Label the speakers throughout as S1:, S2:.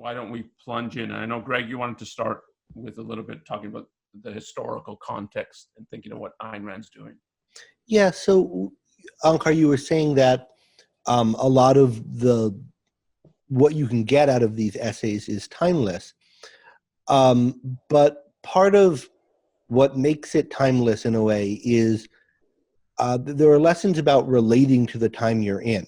S1: why don't we plunge in? I know, Greg, you wanted to start with a little bit talking about the historical context and thinking of what Ayn Rand's doing.
S2: Yeah, so Onkar, you were saying that a lot of what you can get out of these essays is timeless. But part of what makes it timeless in a way is there are lessons about relating to the time you're in.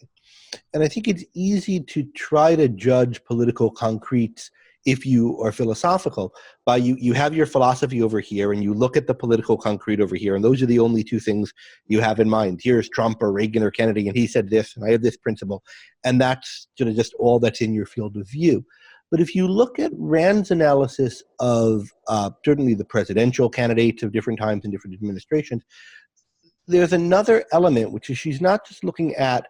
S2: And I think it's easy to try to judge political concretes if you are philosophical by you have your philosophy over here and you look at the political concrete over here, and those are the only two things you have in mind. Here's Trump or Reagan or Kennedy, and he said this, and I have this principle, and that's sort of just all that's in your field of view. But if you look at Rand's analysis of certainly the presidential candidates of different times and different administrations, there's another element, which is she's not just looking at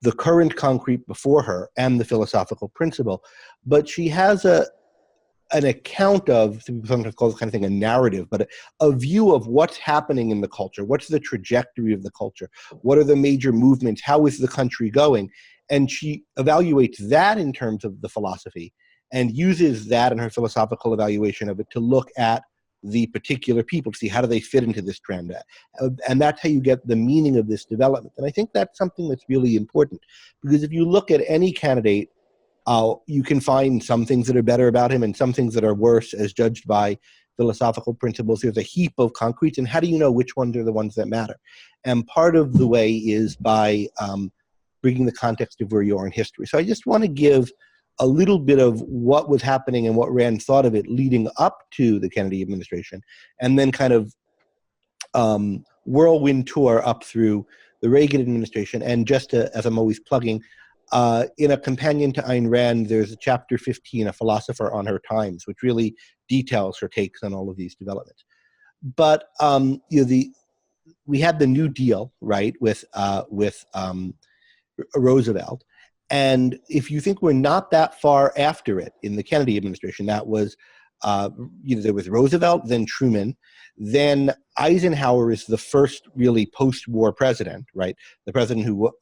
S2: the current concrete before her and the philosophical principle, but she has an account of, sometimes call this kind of thing a narrative, but a view of what's happening in the culture. What's the trajectory of the culture? What are the major movements? How is the country going? And she evaluates that in terms of the philosophy and uses that in her philosophical evaluation of it to look at the particular people, to see how do they fit into this trend. And that's how you get the meaning of this development. And I think that's something that's really important, because if you look at any candidate, you can find some things that are better about him and some things that are worse as judged by philosophical principles. There's a heap of concretes, and how do you know which ones are the ones that matter? And part of the way is by bringing the context of where you are in history. So I just want to give a little bit of what was happening and what Rand thought of it leading up to the Kennedy administration, and then kind of whirlwind tour up through the Reagan administration. And just as I'm always plugging, in a companion to Ayn Rand, there's a chapter 15, A Philosopher on Her Times, which really details her takes on all of these developments. But we had the New Deal, right, with Roosevelt. And if you think we're not that far after it in the Kennedy administration, that was, there was Roosevelt, then Truman, then Eisenhower is the first really post-war president, right? The president who,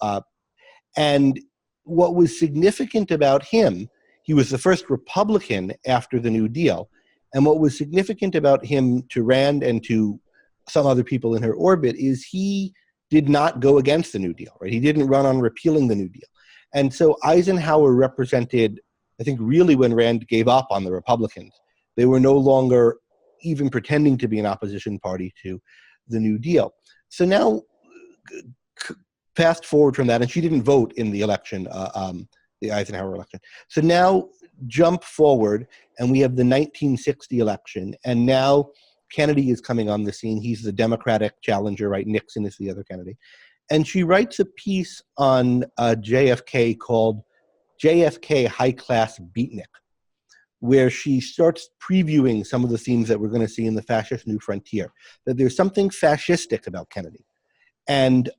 S2: and what was significant about him, he was the first Republican after the New Deal. And what was significant about him to Rand and to some other people in her orbit is he did not go against the New Deal, right? He didn't run on repealing the New Deal. And so Eisenhower represented, I think, really when Rand gave up on the Republicans. They were no longer even pretending to be an opposition party to the New Deal. So now, fast forward from that, and she didn't vote in the election, the Eisenhower election. So now jump forward, and we have the 1960 election, and now Kennedy is coming on the scene. He's the Democratic challenger, right? Nixon is the other candidate. And she writes a piece on JFK called JFK High Class Beatnik, where she starts previewing some of the themes that we're going to see in the Fascist New Frontier, that there's something fascistic about Kennedy. And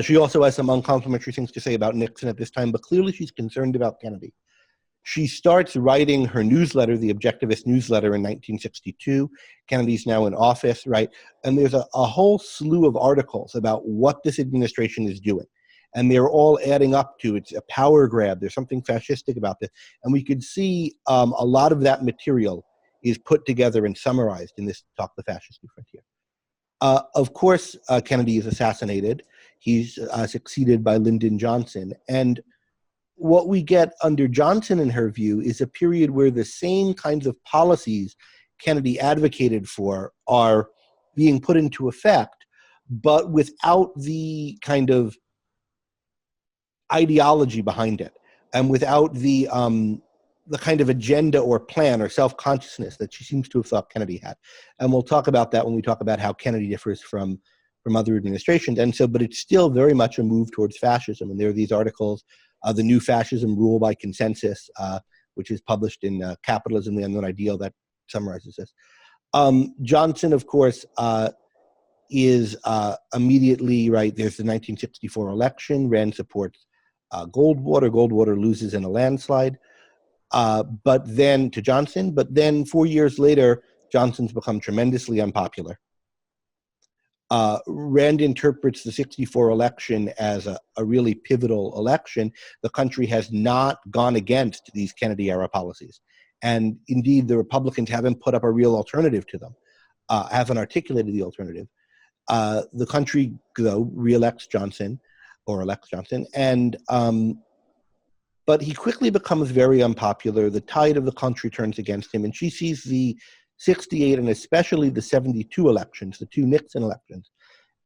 S2: she also has some uncomplimentary things to say about Nixon at this time, but clearly she's concerned about Kennedy. She starts writing her newsletter, the Objectivist newsletter, in 1962. Kennedy's now in office, right? And there's a whole slew of articles about what this administration is doing. And they're all adding up to, it's a power grab. There's something fascistic about this. And we could see a lot of that material is put together and summarized in this talk, The Fascist New Frontier. Of course, Kennedy is assassinated. He's succeeded by Lyndon Johnson. And what we get under Johnson, in her view, is a period where the same kinds of policies Kennedy advocated for are being put into effect, but without the kind of ideology behind it, and without the kind of agenda or plan or self-consciousness that she seems to have thought Kennedy had. And we'll talk about that when we talk about how Kennedy differs from other administrations. And so, but it's still very much a move towards fascism. And there are these articles, The New Fascism, Rule by Consensus, which is published in Capitalism, the Unknown Ideal, that summarizes this. Johnson, of course, is immediately, right, there's the 1964 election. Rand supports Goldwater. Goldwater loses in a landslide. But then 4 years later, Johnson's become tremendously unpopular. Rand interprets the 64 election as a really pivotal election. The country has not gone against these Kennedy-era policies. And indeed, the Republicans haven't put up a real alternative to them, haven't articulated the alternative. The country, though, re-elects Johnson, or elects Johnson, and but he quickly becomes very unpopular. The tide of the country turns against him, and she sees the 68 and especially the 72 elections, the two Nixon elections,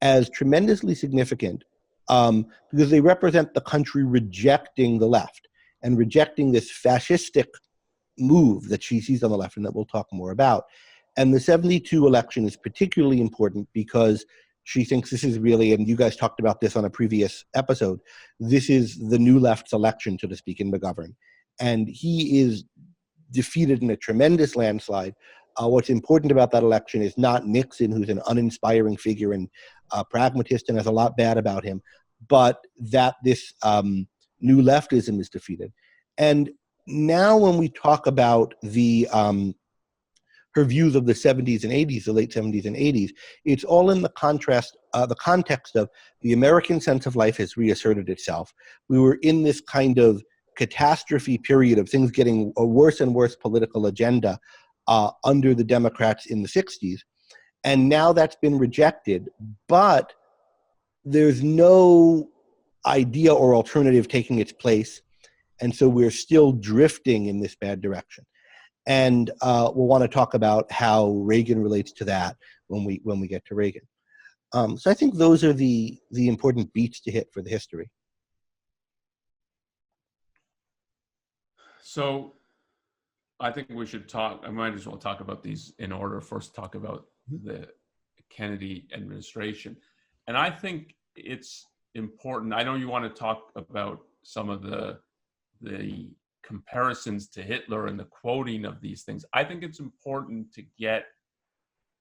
S2: as tremendously significant because they represent the country rejecting the left and rejecting this fascistic move that she sees on the left and that we'll talk more about. And the 72 election is particularly important because she thinks this is really, and you guys talked about this on a previous episode, this is the new left's election, so to speak, in McGovern. And he is defeated in a tremendous landslide. What's important about that election is not Nixon, who's an uninspiring figure and pragmatist and has a lot bad about him, but that this new leftism is defeated. And now when we talk about the her views of the 70s and 80s, the late 70s and 80s, it's all in the context of the American sense of life has reasserted itself. We were in this kind of catastrophe period of things getting a worse and worse political agenda under the Democrats in the 60s. And now that's been rejected, but there's no idea or alternative taking its place. And so we're still drifting in this bad direction. And we'll want to talk about how Reagan relates to that when we get to Reagan. So I think those are the important beats to hit for the history.
S1: So I think we should talk, I might as well talk about these in order. First, talk about the Kennedy administration. And I think it's important, I know you want to talk about some of the comparisons to Hitler and the quoting of these things. I think it's important to get,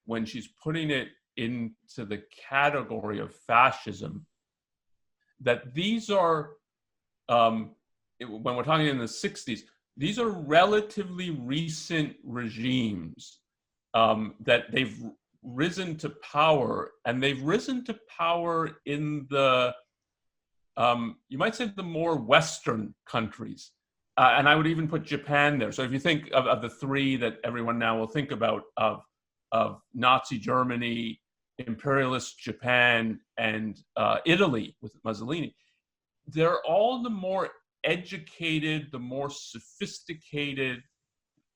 S1: when she's putting it into the category of fascism, that these are, when we're talking in the 60s, these are relatively recent regimes that they've risen to power, and they've risen to power in the, you might say, the more Western countries. And I would even put Japan there. So if you think of the three that everyone now will think about, of Nazi Germany, imperialist Japan, and Italy with Mussolini, they're all the more educated, the more sophisticated,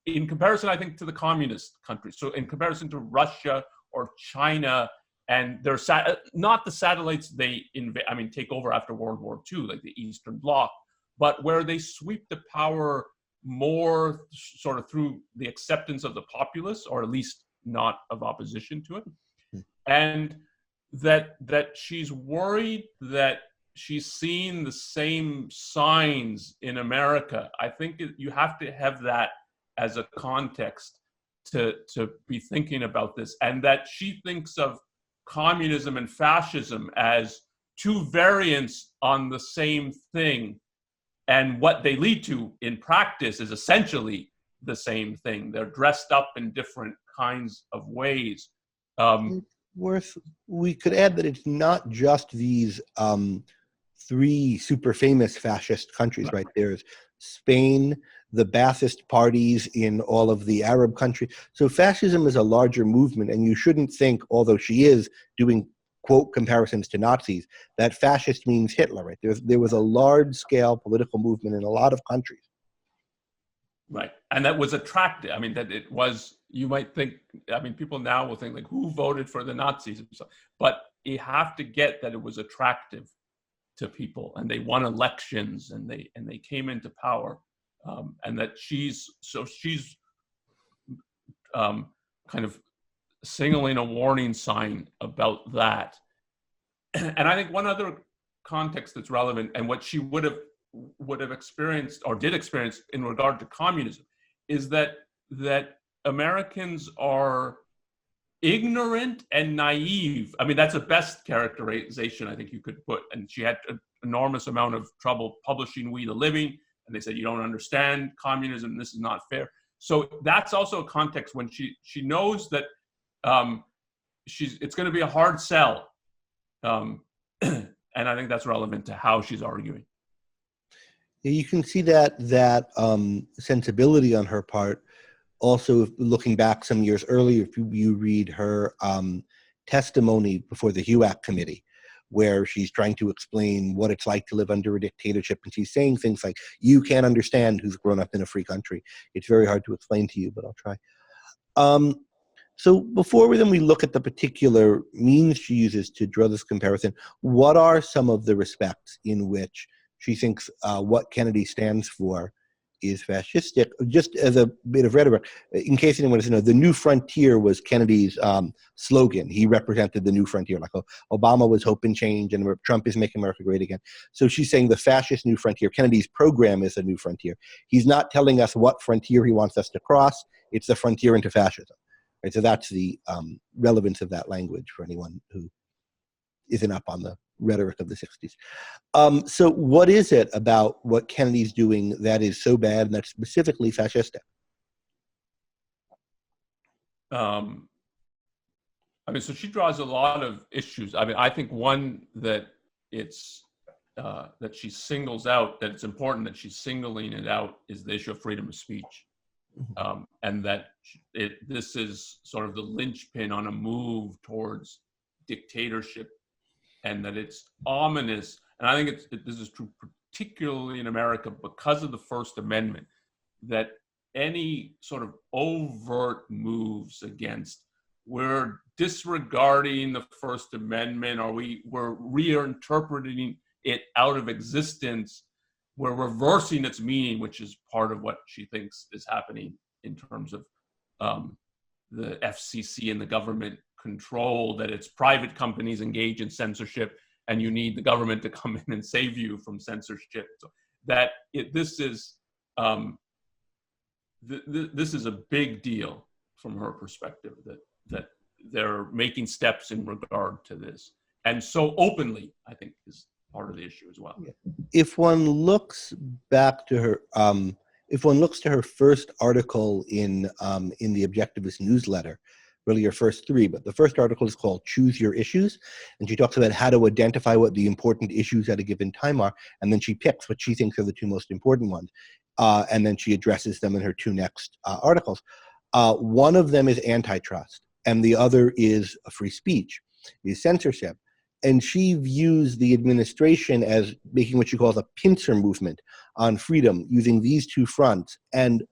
S1: in comparison, I think, to the communist countries. So in comparison to Russia or China, and they're not the satellites they take over after World War II, like the Eastern Bloc, but where they sweep the power more sort of through the acceptance of the populace, or at least not of opposition to it. And that she's worried that she's seen the same signs in America. I think you have to have that as a context to be thinking about this, and that she thinks of communism and fascism as two variants on the same thing. And what they lead to in practice is essentially the same thing. They're dressed up in different kinds of ways.
S2: We could add that it's not just these three super famous fascist countries, right? There's Spain, the Ba'athist parties in all of the Arab countries. So fascism is a larger movement, and you shouldn't think, although she is doing quote comparisons to Nazis, that fascist means Hitler, right? There was a large-scale political movement in a lot of countries.
S1: Right, and that was attractive. I mean, that it was, you might think, I mean, people now will think, like, who voted for the Nazis? But you have to get that it was attractive to people, and they won elections, and they came into power, and that she's kind of signaling a warning sign about that. And I think one other context that's relevant, and what she would have experienced or did experience in regard to communism, is that Americans are ignorant and naive. I mean, that's the best characterization I think you could put. And she had an enormous amount of trouble publishing We the Living, and they said, you don't understand communism, this is not fair. So that's also a context when she knows that it's going to be a hard sell. And I think that's relevant to how she's arguing.
S2: You can see that sensibility on her part. Also, looking back some years earlier, if you read her testimony before the HUAC committee, where she's trying to explain what it's like to live under a dictatorship, and she's saying things like, "You can't understand who's grown up in a free country. It's very hard to explain to you, but I'll try." So before we look at the particular means she uses to draw this comparison, what are some of the respects in which she thinks what Kennedy stands for is fascistic? Just as a bit of rhetoric, in case anyone doesn't know, the New Frontier was Kennedy's slogan. He represented the New Frontier, like Obama was hope and change, and Trump is making America great again. So she's saying the fascist New Frontier. Kennedy's program is a new frontier. He's not telling us what frontier he wants us to cross. It's the frontier into fascism. Right, so that's the relevance of that language for anyone who isn't up on the rhetoric of the 60s. So what is it about what Kennedy's doing that is so bad and that's specifically fascistic?
S1: I mean, so she draws a lot of issues. I mean, I think one that that she singles out, that it's important that she's singling it out, is the issue of freedom of speech. And that this is sort of the linchpin on a move towards dictatorship, and that it's ominous. And I think this is true particularly in America because of the First Amendment, that any sort of overt moves against, we're disregarding the First Amendment, or we're reinterpreting it out of existence, we're reversing its meaning, which is part of what she thinks is happening in terms of the FCC and the government control, that it's private companies engage in censorship and you need the government to come in and save you from censorship. So that this is a big deal from her perspective, that they're making steps in regard to this. And so openly, I think, is part of the issue as well.
S2: If one looks back to her, if one looks to her first article in the Objectivist newsletter, really her first three, but the first article is called "Choose Your Issues," and she talks about how to identify what the important issues at a given time are, and then she picks what she thinks are the two most important ones, and then she addresses them in her two next articles. One of them is antitrust, and the other is free speech, is censorship. And she views the administration as making what she calls a pincer movement on freedom, using these two fronts. And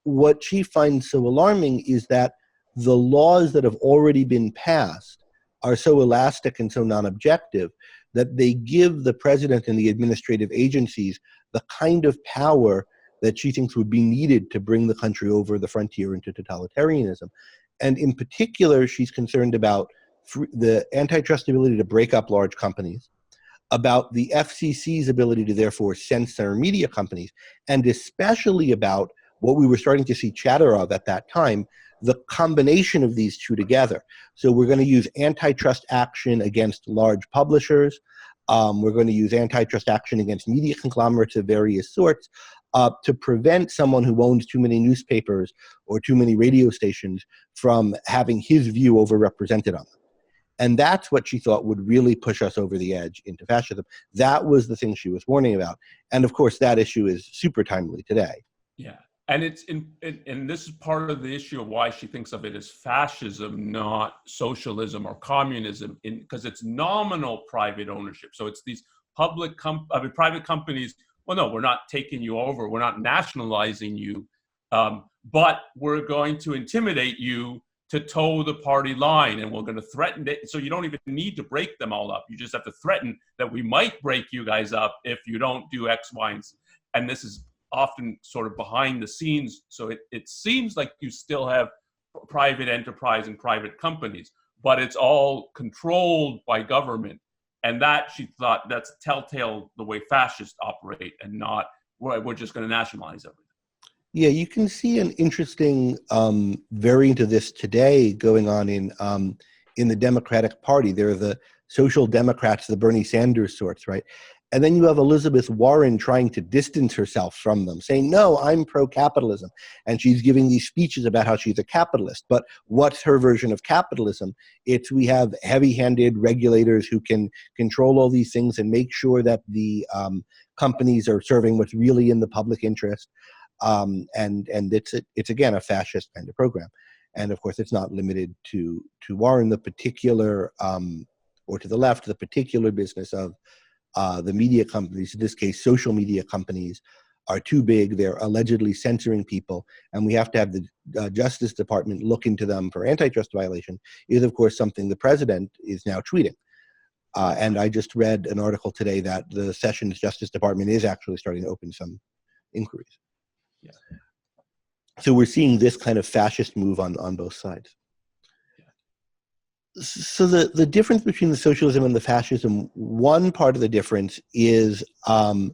S2: what she finds so alarming is that the laws that have already been passed are so elastic and so non-objective that they give the president and the administrative agencies the kind of power that she thinks would be needed to bring the country over the frontier into totalitarianism. And in particular, she's concerned about the antitrust ability to break up large companies, about the FCC's ability to therefore censor media companies, and especially about what we were starting to see chatter of at that time, the combination of these two together. So we're going to use antitrust action against large publishers. We're going to use antitrust action against media conglomerates of various sorts to prevent someone who owns too many newspapers or too many radio stations from having his view overrepresented on them. And that's what she thought would really push us over the edge into fascism. That was the thing she was warning about. And of course, that issue is super timely today.
S1: Yeah. And and this is part of the issue of why she thinks of it as fascism, not socialism or communism, because it's nominal private ownership. So it's these private companies. Well, no, we're not taking you over. We're not nationalizing you, but we're going to intimidate you to toe the party line, and we're going to threaten it. So you don't even need to break them all up. You just have to threaten that we might break you guys up if you don't do X, Y, and Z. And this is often sort of behind the scenes. So it seems like you still have private enterprise and private companies, but it's all controlled by government. And that, she thought, that's telltale the way fascists operate, and not, we're just going to nationalize everything.
S2: Yeah, you can see an interesting variant of this today going on in the Democratic Party. There are the social democrats, the Bernie Sanders sorts, right? And then you have Elizabeth Warren trying to distance herself from them, saying, no, I'm pro-capitalism. And she's giving these speeches about how she's a capitalist. But what's her version of capitalism? It's we have heavy-handed regulators who can control all these things and make sure that the companies are serving what's really in the public interest. And it's again, a fascist kind of program. And of course, it's not limited to Warren, the particular, or to the left, the particular business of the media companies, in this case, social media companies, are too big. They're allegedly censoring people, and we have to have the Justice Department look into them for antitrust violation, is of course something the president is now tweeting. And I just read an article today that the Sessions Justice Department is actually starting to open some inquiries.
S1: Yeah.
S2: So we're seeing this kind of fascist move on both sides. So the difference between the socialism and the fascism, one part of the difference is well,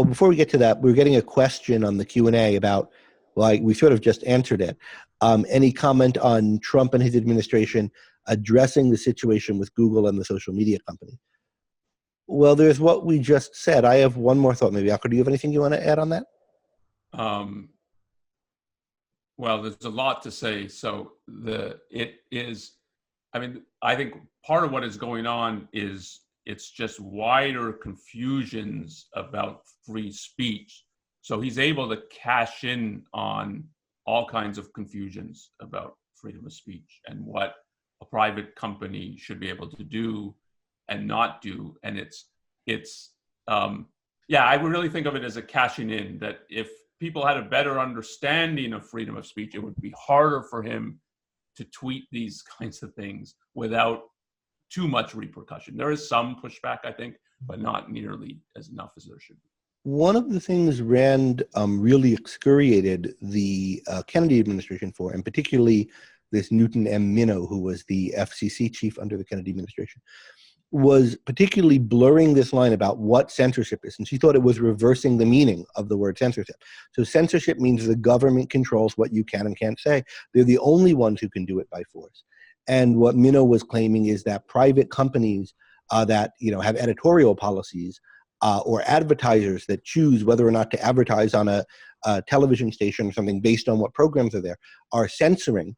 S2: before we get to that, we're getting a question on the Q&A about, well, we sort of just answered it. Any comment on Trump and his administration addressing the situation with Google and the social media company? Well, there's what we just said. I have one more thought. Maybe, Onkar, do you have anything you want to add on that?
S1: Well, there's a lot to say. So I think part of what is going on is it's just wider confusions about free speech. So he's able to cash in on all kinds of confusions about freedom of speech and what a private company should be able to do and not do. And I would really think of it as a cashing in, that if people had a better understanding of freedom of speech, it would be harder for him to tweet these kinds of things without too much repercussion. There is some pushback, I think, but not nearly as enough as there should be.
S2: One of the things Rand really excoriated the Kennedy administration for, and particularly this Newton M. Minow, who was the FCC chief under the Kennedy administration, was particularly blurring this line about what censorship is. And she thought it was reversing the meaning of the word censorship. So censorship means the government controls what you can and can't say. They're the only ones who can do it by force. And what Minow was claiming is that private companies that have editorial policies or advertisers that choose whether or not to advertise on a television station or something based on what programs are there are censoring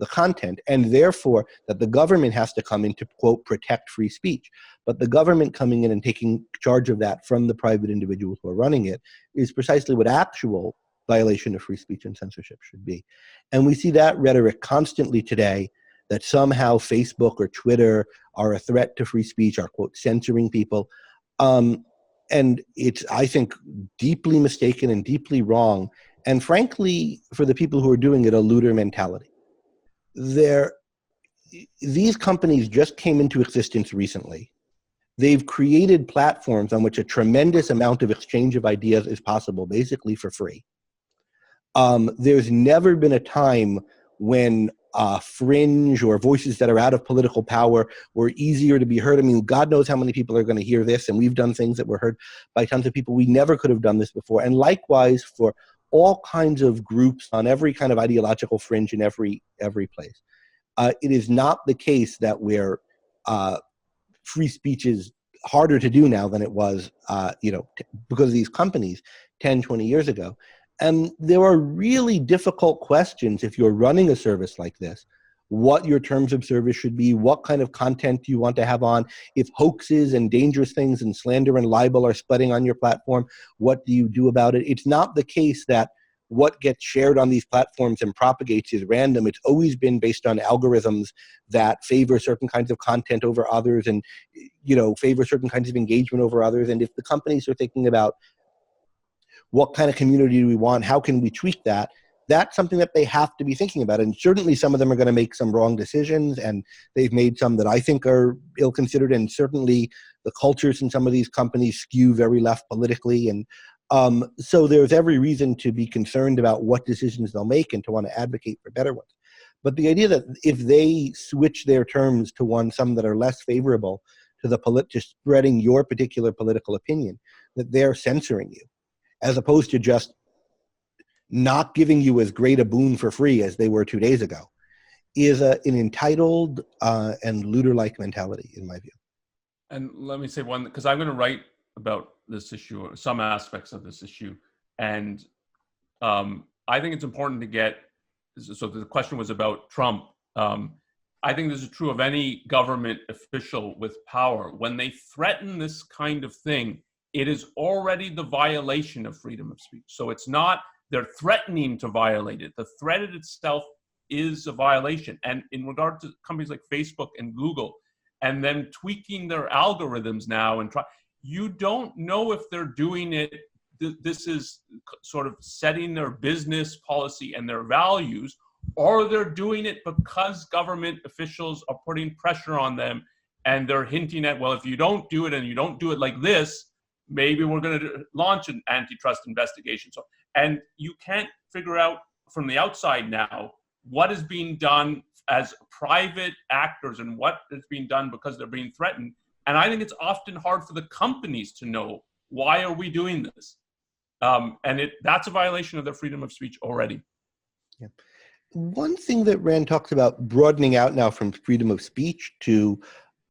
S2: the content, and therefore that the government has to come in to, quote, protect free speech. But the government coming in and taking charge of that from the private individuals who are running it is precisely what actual violation of free speech and censorship should be. And we see that rhetoric constantly today, that somehow Facebook or Twitter are a threat to free speech, are, quote, censoring people. And it's, I think, deeply mistaken and deeply wrong. And frankly, for the people who are doing it, a looter mentality. These companies just came into existence recently. They've created platforms on which a tremendous amount of exchange of ideas is possible, basically for free. There's never been a time when fringe or voices that are out of political power were easier to be heard. I mean, God knows how many people are going to hear this, and we've done things that were heard by tons of people. We never could have done this before. And likewise for all kinds of groups on every kind of ideological fringe in every place. It is not the case that where free speech is harder to do now than it was, because of these companies 10, 20 years ago. And there are really difficult questions if you're running a service like this, what your terms of service should be, what kind of content you want to have on, if hoaxes and dangerous things and slander and libel are spreading on your platform, what do you do about it? It's not the case that what gets shared on these platforms and propagates is random. It's always been based on algorithms that favor certain kinds of content over others and, favor certain kinds of engagement over others. And if the companies are thinking about what kind of community do we want, how can we tweak that, that's something that they have to be thinking about. And certainly some of them are going to make some wrong decisions, and they've made some that I think are ill-considered, and certainly the cultures in some of these companies skew very left politically. And so there's every reason to be concerned about what decisions they'll make and to want to advocate for better ones. But the idea that if they switch their terms to some that are less favorable to spreading your particular political opinion, that they're censoring you, as opposed to just not giving you as great a boon for free as they were 2 days ago, is an entitled and looter-like mentality, in my view.
S1: And let me say one, because I'm going to write about this issue, or some aspects of this issue. And I think it's important to get, so the question was about Trump. I think this is true of any government official with power. When they threaten this kind of thing, it is already the violation of freedom of speech. So it's not, they're threatening to violate it. The threat itself is a violation. And in regard to companies like Facebook and Google, and then tweaking their algorithms now and you don't know if they're doing it. This is sort of setting their business policy and their values, or they're doing it because government officials are putting pressure on them and they're hinting at, well, if you don't do it and you don't do it like this, maybe we're going to launch an antitrust investigation. So, and you can't figure out from the outside now what is being done as private actors and what is being done because they're being threatened. And I think it's often hard for the companies to know, why are we doing this? And that's a violation of their freedom of speech already.
S2: Yeah. One thing that Rand talks about, broadening out now from freedom of speech to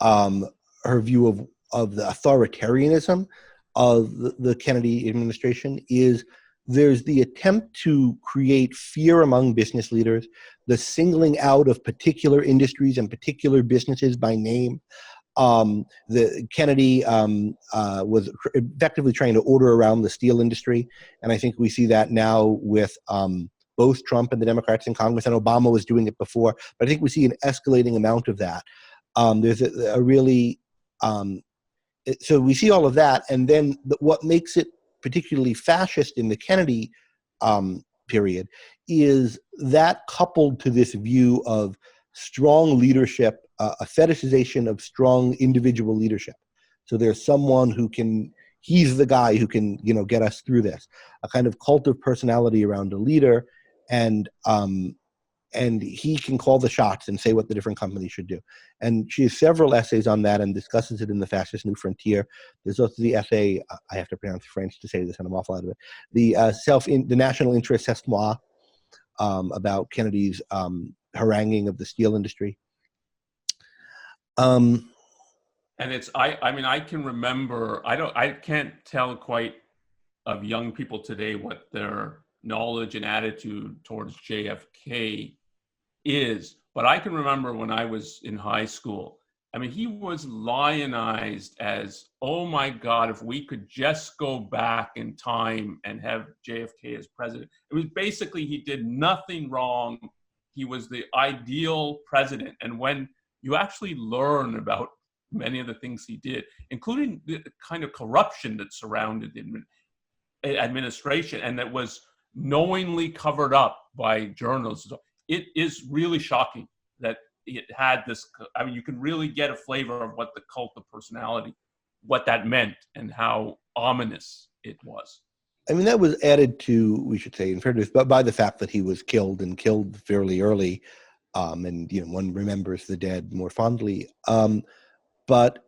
S2: her view of the authoritarianism of the Kennedy administration, is there's the attempt to create fear among business leaders, the singling out of particular industries and particular businesses by name. The Kennedy was effectively trying to order around the steel industry, and I think we see that now with both Trump and the Democrats in Congress, and Obama was doing it before, but I think we see an escalating amount of that. There's a really, so we see all of that, and then what makes it particularly fascist in the Kennedy period is that, coupled to this view of strong leadership, a fetishization of strong individual leadership. So there's someone who can, he's the guy who can, get us through this, a kind of cult of personality around a leader, and he can call the shots and say what the different companies should do. And she has several essays on that and discusses it in the Fascist New Frontier. There's also the essay, I have to pronounce French to say this and I'm awful out of it, the National Interest, C'est Moi, about Kennedy's haranguing of the steel industry. And
S1: it's, I mean, I can remember, I can't tell quite of young people today what their knowledge and attitude towards JFK is, but I can remember when I was in high school, I mean, he was lionized as, oh my God, if we could just go back in time and have JFK as president. It was basically, he did nothing wrong. He was the ideal president. And when you actually learn about many of the things he did, including the kind of corruption that surrounded the administration and that was knowingly covered up by journalists, it is really shocking that it had this, I mean, you can really get a flavor of what the cult of personality, what that meant and how ominous it was.
S2: I mean, that was added to, we should say, in fairness, but by the fact that he was killed fairly early, and one remembers the dead more fondly. But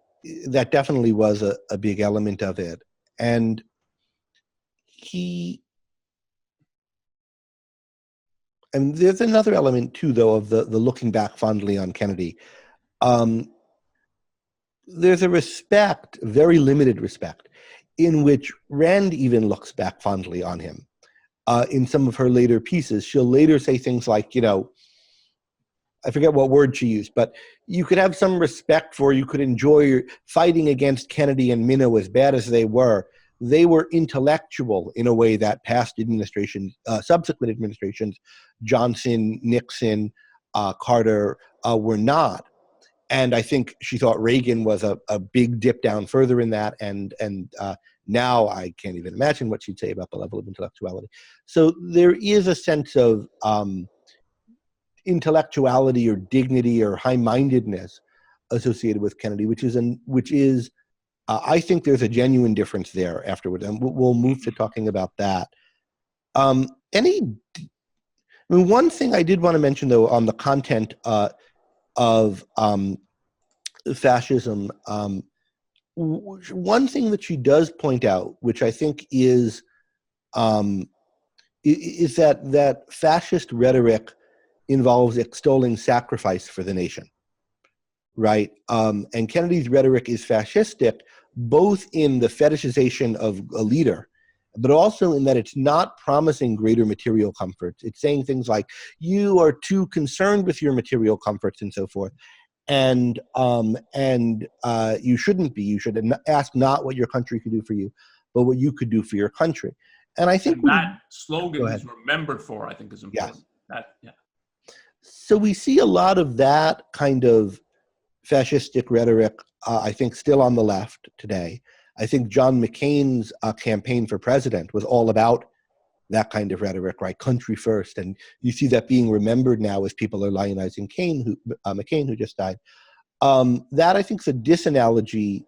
S2: that definitely was a big element of it, and and there's another element too, though, of the looking back fondly on Kennedy. There's a respect, very limited respect, in which Rand even looks back fondly on him. In some of her later pieces, she'll later say things like, I forget what word she used, but you could have some respect for, you could enjoy fighting against Kennedy and Minow, as bad as they were. They were intellectual in a way that past administrations, subsequent administrations, Johnson, Nixon, Carter, were not. And I think she thought Reagan was a big dip down further in that. And now I can't even imagine what she'd say about the level of intellectuality. So there is a sense of intellectuality or dignity or high-mindedness associated with Kennedy, which is I think there's a genuine difference there afterwards, and we'll move to talking about that. One thing I did want to mention, though, on the content of fascism, one thing that she does point out, which I think is that fascist rhetoric involves extolling sacrifice for the nation, right? And Kennedy's rhetoric is fascistic, both in the fetishization of a leader, but also in that it's not promising greater material comforts. It's saying things like, you are too concerned with your material comforts and so forth. And you shouldn't be. You should ask not what your country could do for you, but what you could do for your country. And I think
S1: that slogan he's remembered for, I think, is important.
S2: Yes. So we see a lot of that kind of fascistic rhetoric, I think, still on the left today. I think John McCain's campaign for president was all about that kind of rhetoric, right? Country first. And you see that being remembered now as people are lionizing McCain, who just died. That, I think, is a disanalogy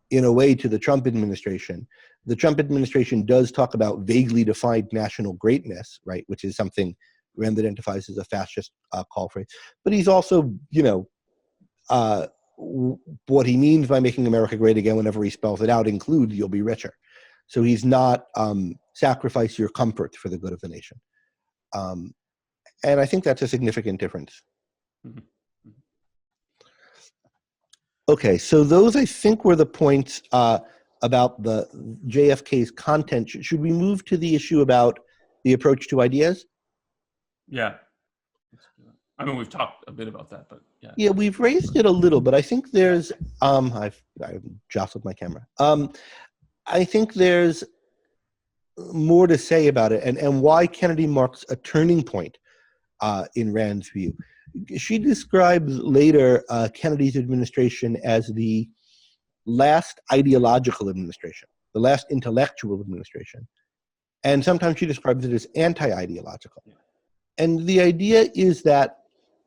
S2: in a way to the Trump administration. The Trump administration does talk about vaguely defined national greatness, right? Which is something Rand identifies as a fascist call phrase. But he's also, what he means by making America great again, whenever he spells it out, includes you'll be richer. So he's not sacrifice your comfort for the good of the nation. And I think that's a significant difference.
S1: Mm-hmm.
S2: Okay, so those, I think, were the points about the JFK's content. Should we move to the issue about the approach to ideas?
S1: Yeah. I mean, we've talked a bit about that, but yeah.
S2: Yeah, we've raised it a little, but I think there's, I've jostled my camera. I think there's more to say about it and why Kennedy marks a turning point in Rand's view. She describes later Kennedy's administration as the last ideological administration, the last intellectual administration. And sometimes she describes it as anti-ideological. And the idea is that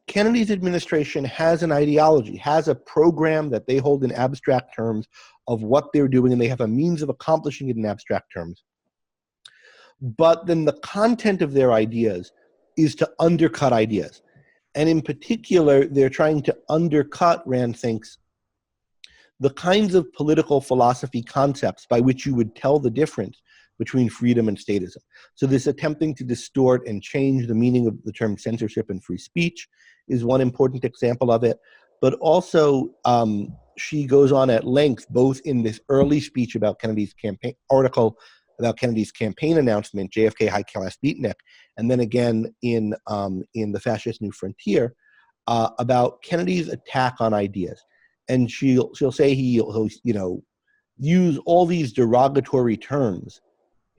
S2: Kennedy's administration has an ideology, has a program that they hold in abstract terms of what they're doing, and they have a means of accomplishing it in abstract terms. But then the content of their ideas is to undercut ideas. And in particular, they're trying to undercut, Rand thinks, the kinds of political philosophy concepts by which you would tell the difference between freedom and statism. So this attempting to distort and change the meaning of the term censorship and free speech is one important example of it. But also, she goes on at length, both in this early speech about Kennedy's campaign, article about Kennedy's campaign announcement, JFK High Class Beatnik, and then again in the Fascist New Frontier, about Kennedy's attack on ideas. And she'll say he'll use all these derogatory terms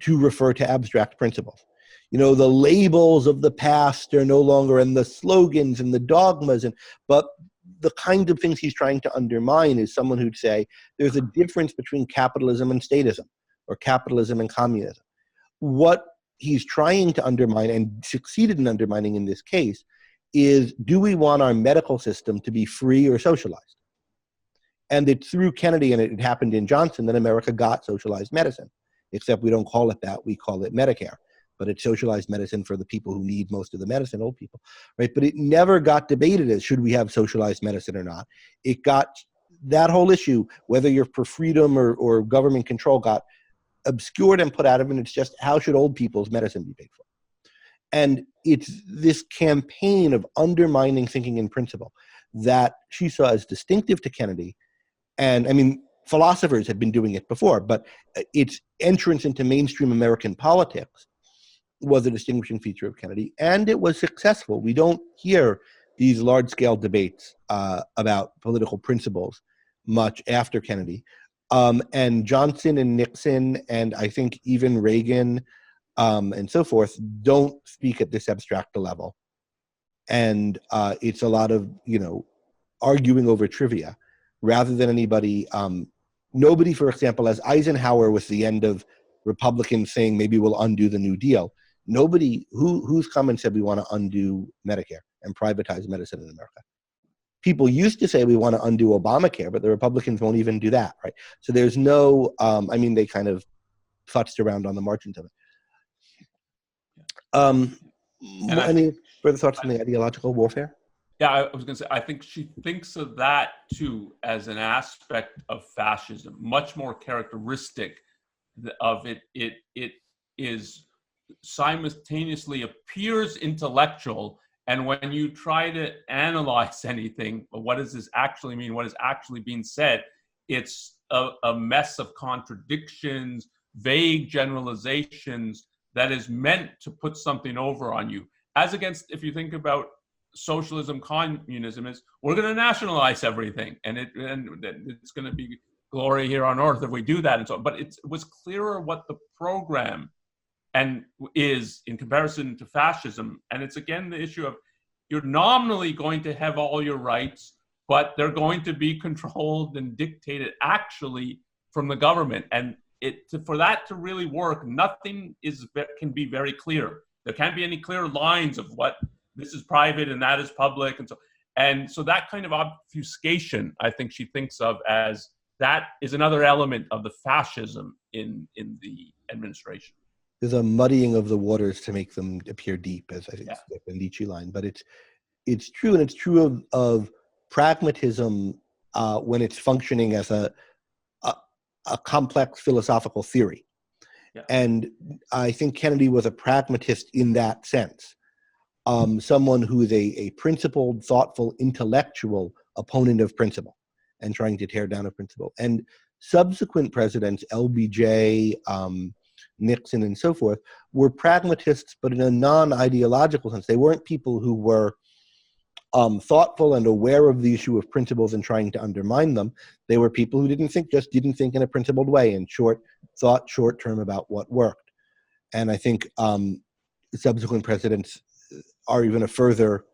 S2: to refer to abstract principles. The labels of the past are no longer, and the slogans and the dogmas, but the kind of things he's trying to undermine is someone who'd say there's a difference between capitalism and statism, or capitalism and communism. What he's trying to undermine, and succeeded in undermining in this case, is, do we want our medical system to be free or socialized? And it's through Kennedy, and it happened in Johnson, that America got socialized medicine. Except we don't call it that, we call it Medicare. But it's socialized medicine for the people who need most of the medicine, old people, right? But it never got debated as, should we have socialized medicine or not? It got, that whole issue, whether you're for freedom or government control, got obscured and put out of it. And it's just, how should old people's medicine be paid for? And it's this campaign of undermining thinking in principle that she saw as distinctive to Kennedy. And I mean, philosophers had been doing it before, but its entrance into mainstream American politics was a distinguishing feature of Kennedy, and it was successful. We don't hear these large-scale debates about political principles much after Kennedy. And Johnson and Nixon, and I think even Reagan and so forth, don't speak at this abstract level. And it's a lot of, arguing over trivia rather than anybody. Nobody, for example, as Eisenhower was the end of Republicans saying maybe we'll undo the New Deal. Nobody who's come and said we want to undo Medicare and privatize medicine in America. People used to say we want to undo Obamacare, but the Republicans won't even do that, right? So there's no, they kind of futzed around on the margins of it. Any further thoughts on the ideological warfare?
S1: Yeah, I was going to say, I think she thinks of that too as an aspect of fascism, much more characteristic of it. It is simultaneously appears intellectual And when you try to analyze anything, what does this actually mean? What is actually being said? It's a mess of contradictions, vague generalizations that is meant to put something over on you. As against, if you think about socialism, communism, is we're going to nationalize everything, and it's going to be glory here on earth if we do that, and so on. But it was clearer what the program and is in comparison to fascism. And it's again the issue of you're nominally going to have all your rights, but they're going to be controlled and dictated actually from the government. And for that to really work, nothing can be very clear. There can't be any clear lines of what this is private and that is public, and so that kind of obfuscation, I think she thinks of as that is another element of the fascism in the administration.
S2: There's a muddying of the waters to make them appear deep, as I think is the Nietzsche line. But it's true, and it's true of pragmatism when it's functioning as a complex philosophical theory.
S1: Yeah.
S2: And I think Kennedy was a pragmatist in that sense. Someone who is a principled, thoughtful, intellectual opponent of principle and trying to tear down a principle. And subsequent presidents, LBJ, Nixon, and so forth, were pragmatists, but in a non-ideological sense. They weren't people who were thoughtful and aware of the issue of principles and trying to undermine them. They were people who didn't think in a principled way and thought short-term about what worked. And I think subsequent presidents are even a further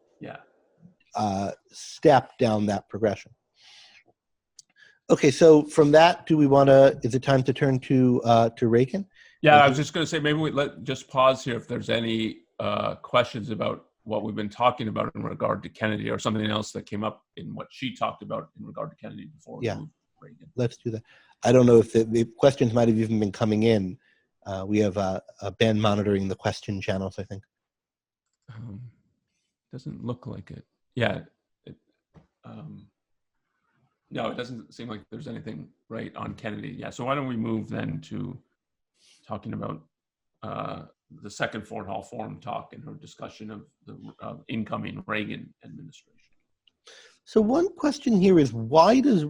S2: step down that progression. Okay, so from that, is it time to turn to Reagan?
S1: Yeah, I was just going to say, maybe we just pause here if there's any questions about what we've been talking about in regard to Kennedy, or something else that came up in what she talked about in regard to Kennedy before we moved to Reagan.
S2: Let's do that. I don't know if the questions might have even been coming in. We have Ben monitoring the question channels, I think.
S1: Doesn't look like it. Yeah. No, it doesn't seem like there's anything right on Kennedy. Yeah. So why don't we move then to talking about the second Fort Hall Forum talk and her discussion of the incoming Reagan administration.
S2: So one question here is, why does,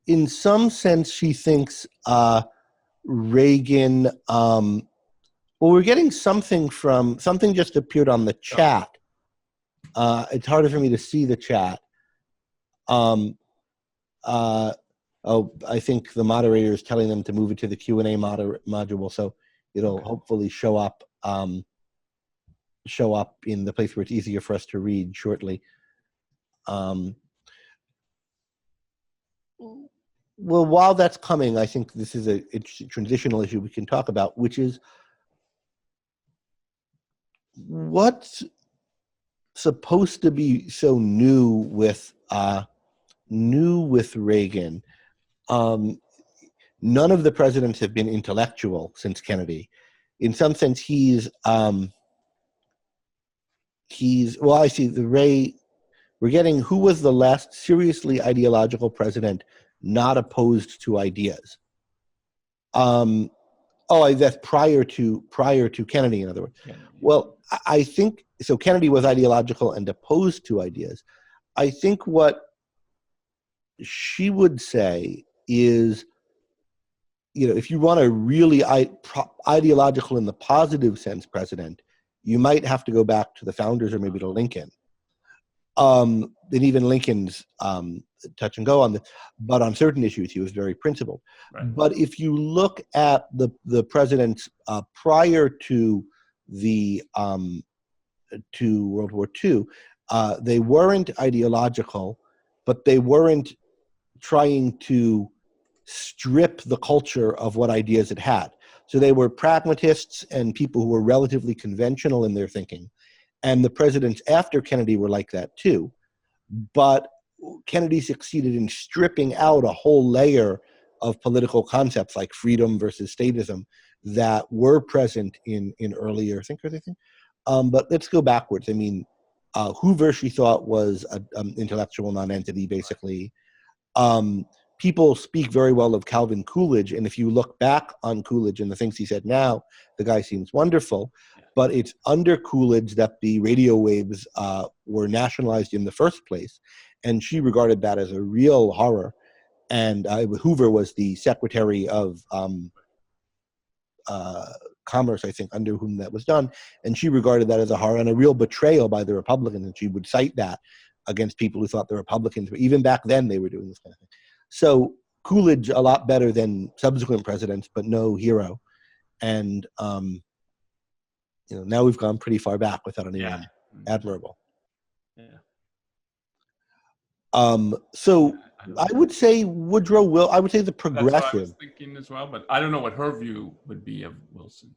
S2: in some sense, she thinks Reagan, well, we're getting something just appeared on the chat. It's harder for me to see the chat. I think the moderator is telling them to move it to the Q&A module, so it'll hopefully show up in the place where it's easier for us to read shortly. Well, while that's coming, I think this is a transitional issue we can talk about, which is what's supposed to be so new with Reagan. None of the presidents have been intellectual since Kennedy. In some sense, well, I see we're getting who was the last seriously ideological president not opposed to ideas. That's prior to Kennedy, in other words. Yeah. Well, I think, so Kennedy was ideological and opposed to ideas. I think what she would say is, if you want a really ideological in the positive sense president, you might have to go back to the founders or maybe to Lincoln. And even Lincoln's touch and go on this, but on certain issues he was very principled. Right. But if you look at the presidents prior to World War II, they weren't ideological, but they weren't trying to strip the culture of what ideas it had. So they were pragmatists and people who were relatively conventional in their thinking. And the presidents after Kennedy were like that too. But Kennedy succeeded in stripping out a whole layer of political concepts like freedom versus statism that were present in earlier thinkers, I think. But let's go backwards. I mean, Hoover, she thought, was an intellectual nonentity, basically. People speak very well of Calvin Coolidge, and if you look back on Coolidge and the things he said now, the guy seems wonderful. but it's under Coolidge that the radio waves were nationalized in the first place, and she regarded that as a real horror. And Hoover was the Secretary of Commerce, I think, under whom that was done, and she regarded that as a horror and a real betrayal by the Republicans, and she would cite that against people who thought the Republicans, even back then, they were doing this kind of thing. So Coolidge, a lot better than subsequent presidents, but no hero. And now we've gone pretty far back without anyone admirable.
S1: Yeah.
S2: So I would say I would say the progressive.
S1: That's what I was thinking as well, but I don't know what her view would be of Wilson.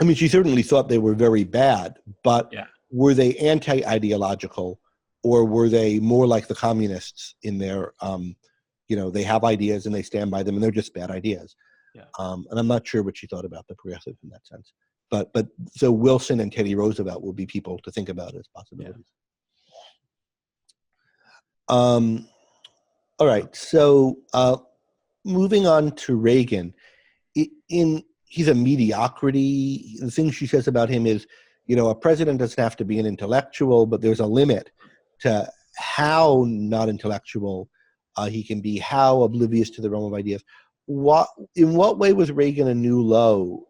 S2: I mean, she certainly thought they were very bad, but were they anti-ideological, or were they more like the communists in their, they have ideas and they stand by them, and they're just bad ideas.
S1: Yeah.
S2: And I'm not sure what she thought about the progressive in that sense. But so Wilson and Teddy Roosevelt will be people to think about as possibilities. Yeah. All right. So moving on to Reagan, he's a mediocrity. The thing she says about him is, a president doesn't have to be an intellectual, but there's a limit to how not intellectual he can be, how oblivious to the realm of ideas. In what way was Reagan a new low?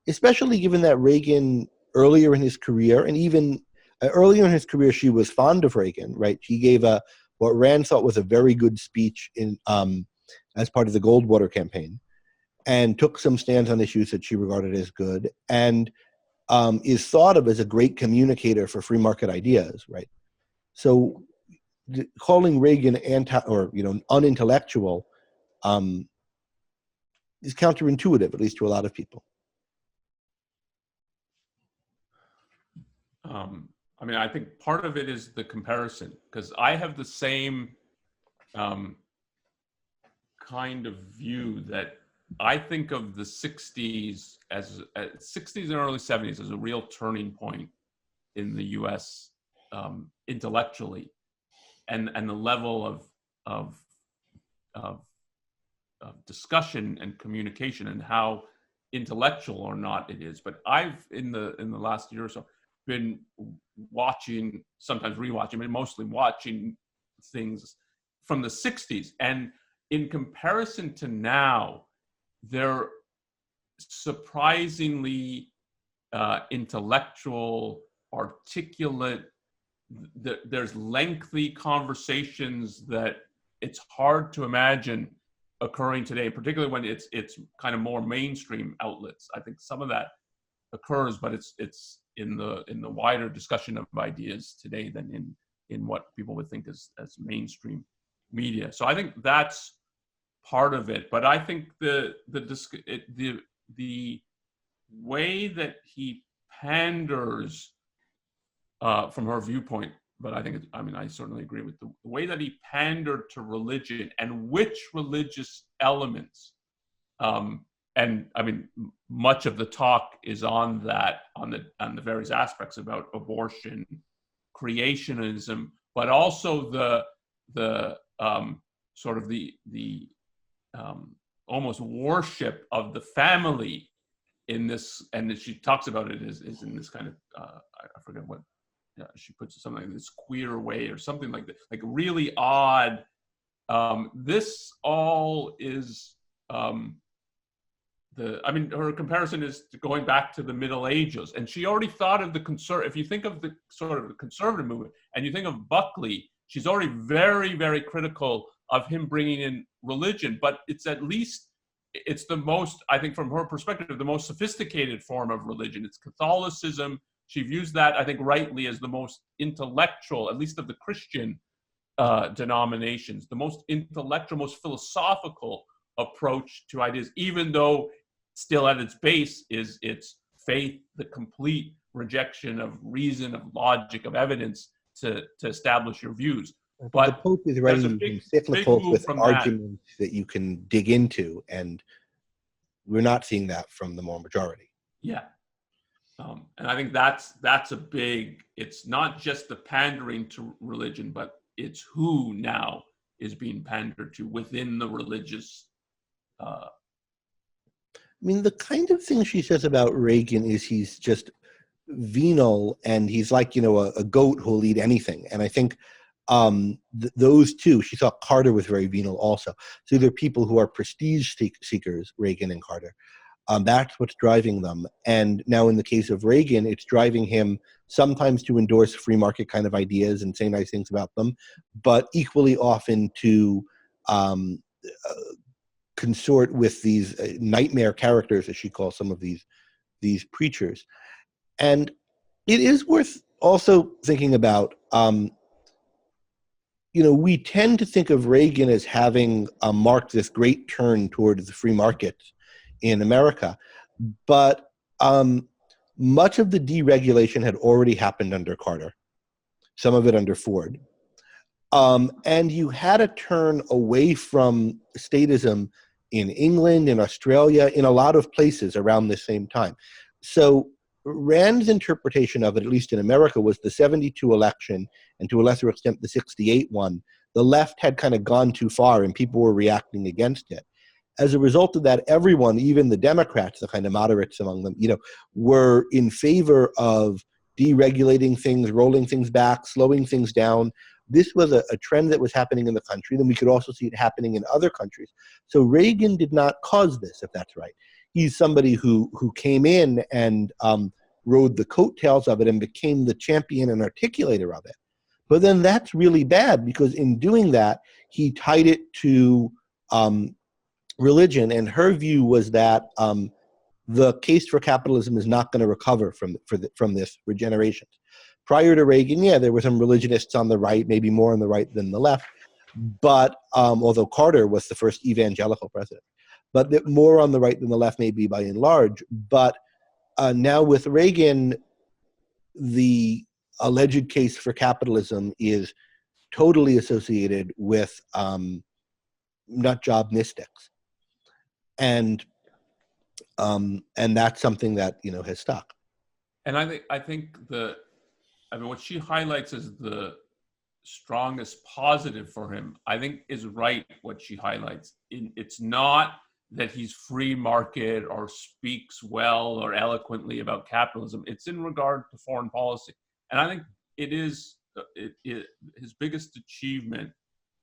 S2: Especially given that Reagan earlier in his career, and even earlier in his career, she was fond of Reagan, right? He gave what Rand thought was a very good speech as part of the Goldwater campaign, and took some stands on issues that she regarded as good, and is thought of as a great communicator for free market ideas, right? So calling Reagan unintellectual is counterintuitive, at least to a lot of people.
S1: I mean, I think part of it is the comparison, because I have the same kind of view that I think of the 60s as 60s and early 70s as a real turning point in the U.S. Intellectually, and the level of discussion and communication, and how intellectual or not it is. But I've in the last year or so been watching, sometimes rewatching, but mostly watching things from the 60s, and in comparison to now, they're surprisingly intellectual, articulate. There's lengthy conversations that it's hard to imagine occurring today, particularly when it's kind of more mainstream outlets. I think some of that occurs, but it's in the wider discussion of ideas today than in what people would think as mainstream media. So I think that's part of it. But I think the way that he panders from her viewpoint, but I think I certainly agree with the way that he pandered to religion and which religious elements. And I mean, much of the talk is on that, on the various aspects about abortion, creationism, but also the sort of the almost worship of the family in this, and she talks about it is in this kind of I forget what she puts it, something like this queer way or something like that, like really odd. This all is her comparison is going back to the Middle Ages, and she already thought of if you think of the sort of the conservative movement and you think of Buckley, she's already very, very critical of him bringing in religion, but it's the most, I think from her perspective, the most sophisticated form of religion. It's Catholicism. She views that, I think rightly, as the most intellectual, at least of the Christian denominations, the most intellectual, most philosophical approach to ideas, even though still at its base is its faith, the complete rejection of reason, of logic, of evidence to establish your views. But
S2: the Pope is writing encyclicals with arguments that you can dig into, and we're not seeing that from the more majority.
S1: Yeah. And I think that's a big, it's not just the pandering to religion, but it's who now is being pandered to within the religious
S2: I mean, the kind of thing she says about Reagan is he's just venal, and he's like, a goat who'll eat anything. And I think those two, she thought Carter was very venal also. So they're people who are prestige seekers, Reagan and Carter. That's what's driving them. And now in the case of Reagan, it's driving him sometimes to endorse free market kind of ideas and say nice things about them, but equally often to consort with these nightmare characters, as she calls some of these preachers. And it is worth also thinking about, we tend to think of Reagan as having marked this great turn toward the free market in America, but much of the deregulation had already happened under Carter, some of it under Ford. And you had a turn away from statism in England, in Australia, in a lot of places around the same time. So Rand's interpretation of it, at least in America, was the 72 election, and to a lesser extent the 68 one. The left had kind of gone too far and people were reacting against it. As a result of that, everyone, even the Democrats, the kind of moderates among them, were in favor of deregulating things, rolling things back, slowing things down. This was a trend that was happening in the country. Then we could also see it happening in other countries. So Reagan did not cause this, if that's right. He's somebody who came in and rode the coattails of it and became the champion and articulator of it. But then that's really bad, because in doing that, he tied it to religion, and her view was that the case for capitalism is not going to recover from this regeneration. Prior to Reagan, there were some religionists on the right, maybe more on the right than the left, but although Carter was the first evangelical president, but more on the right than the left, maybe by and large. But now with Reagan, the alleged case for capitalism is totally associated with nut job mystics. And that's something that has stuck.
S1: And I think what she highlights as the strongest positive for him, I think is right. What she highlights, it's not that he's free market or speaks well or eloquently about capitalism. It's in regard to foreign policy, and I think it is his biggest achievement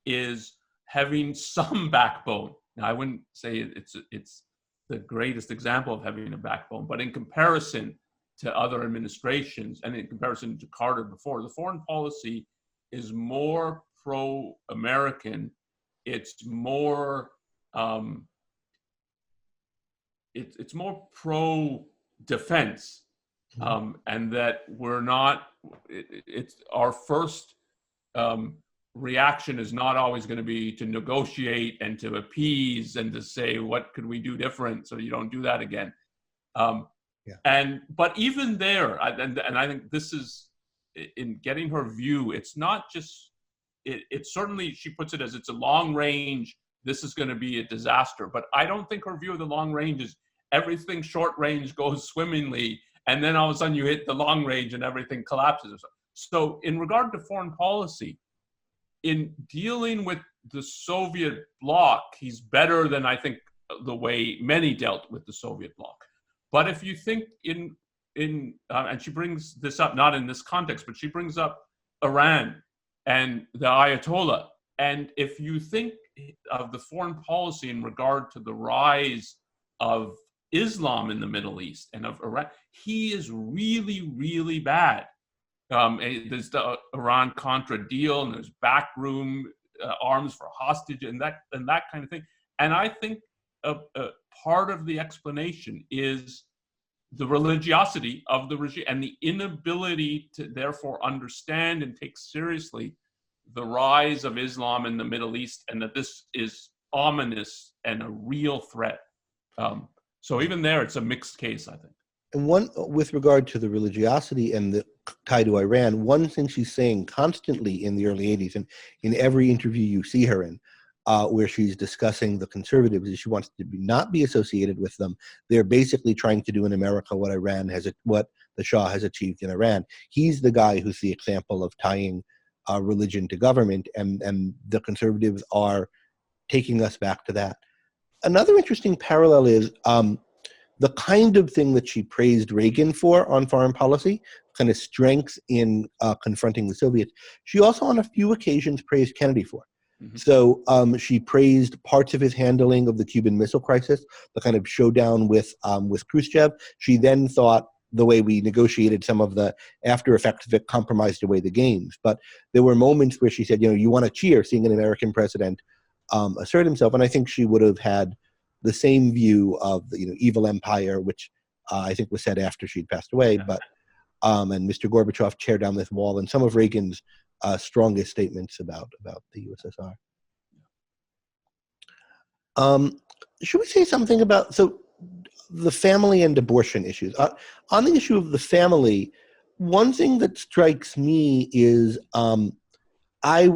S1: is having some backbone. Now, I wouldn't say it's the greatest example of having a backbone, but in comparison to other administrations and in comparison to Carter before, the foreign policy is more pro-American. It's more it's more pro-defense, and that we're not. It's our first reaction is not always going to be to negotiate and to appease and to say, what could we do different so you don't do that again. But even there, and I think this is, in getting her view, it's not just, it's certainly, she puts it as it's a long range, this is going to be a disaster. But I don't think her view of the long range is everything short range goes swimmingly, and then all of a sudden you hit the long range and everything collapses. So in regard to foreign policy, in dealing with the Soviet bloc, he's better than I think the way many dealt with the Soviet bloc. But if you think and she brings this up, not in this context, but she brings up Iran and the Ayatollah. And if you think of the foreign policy in regard to the rise of Islam in the Middle East and of Iran, he is really, really bad. There's the Iran-Contra deal, and there's backroom arms for hostage, and that kind of thing. And I think a part of the explanation is the religiosity of the regime and the inability to therefore understand and take seriously the rise of Islam in the Middle East, and that this is ominous and a real threat. So even there, it's a mixed case, I think.
S2: And one, with regard to the religiosity and the tie to Iran, one thing she's saying constantly in the early 80s, and in every interview you see her in, where she's discussing the conservatives, is she wants to not be associated with them. They're basically trying to do in America what what the Shah has achieved in Iran. He's the guy who's the example of tying religion to government, and the conservatives are taking us back to that. Another interesting parallel is the kind of thing that she praised Reagan for on foreign policy, kind of strength in confronting the Soviets, she also on a few occasions praised Kennedy for.
S1: Mm-hmm.
S2: So she praised parts of his handling of the Cuban Missile Crisis, the kind of showdown with Khrushchev. She then thought the way we negotiated some of the after effects of it compromised away the games. But there were moments where she said, you want to cheer seeing an American president assert himself. And I think she would have had the same view of the evil empire, which I think was said after she'd passed away. But and Mr. Gorbachev tear down this wall, and some of Reagan's strongest statements about the USSR. Should we say something about the family and abortion issues? On the issue of the family, one thing that strikes me is I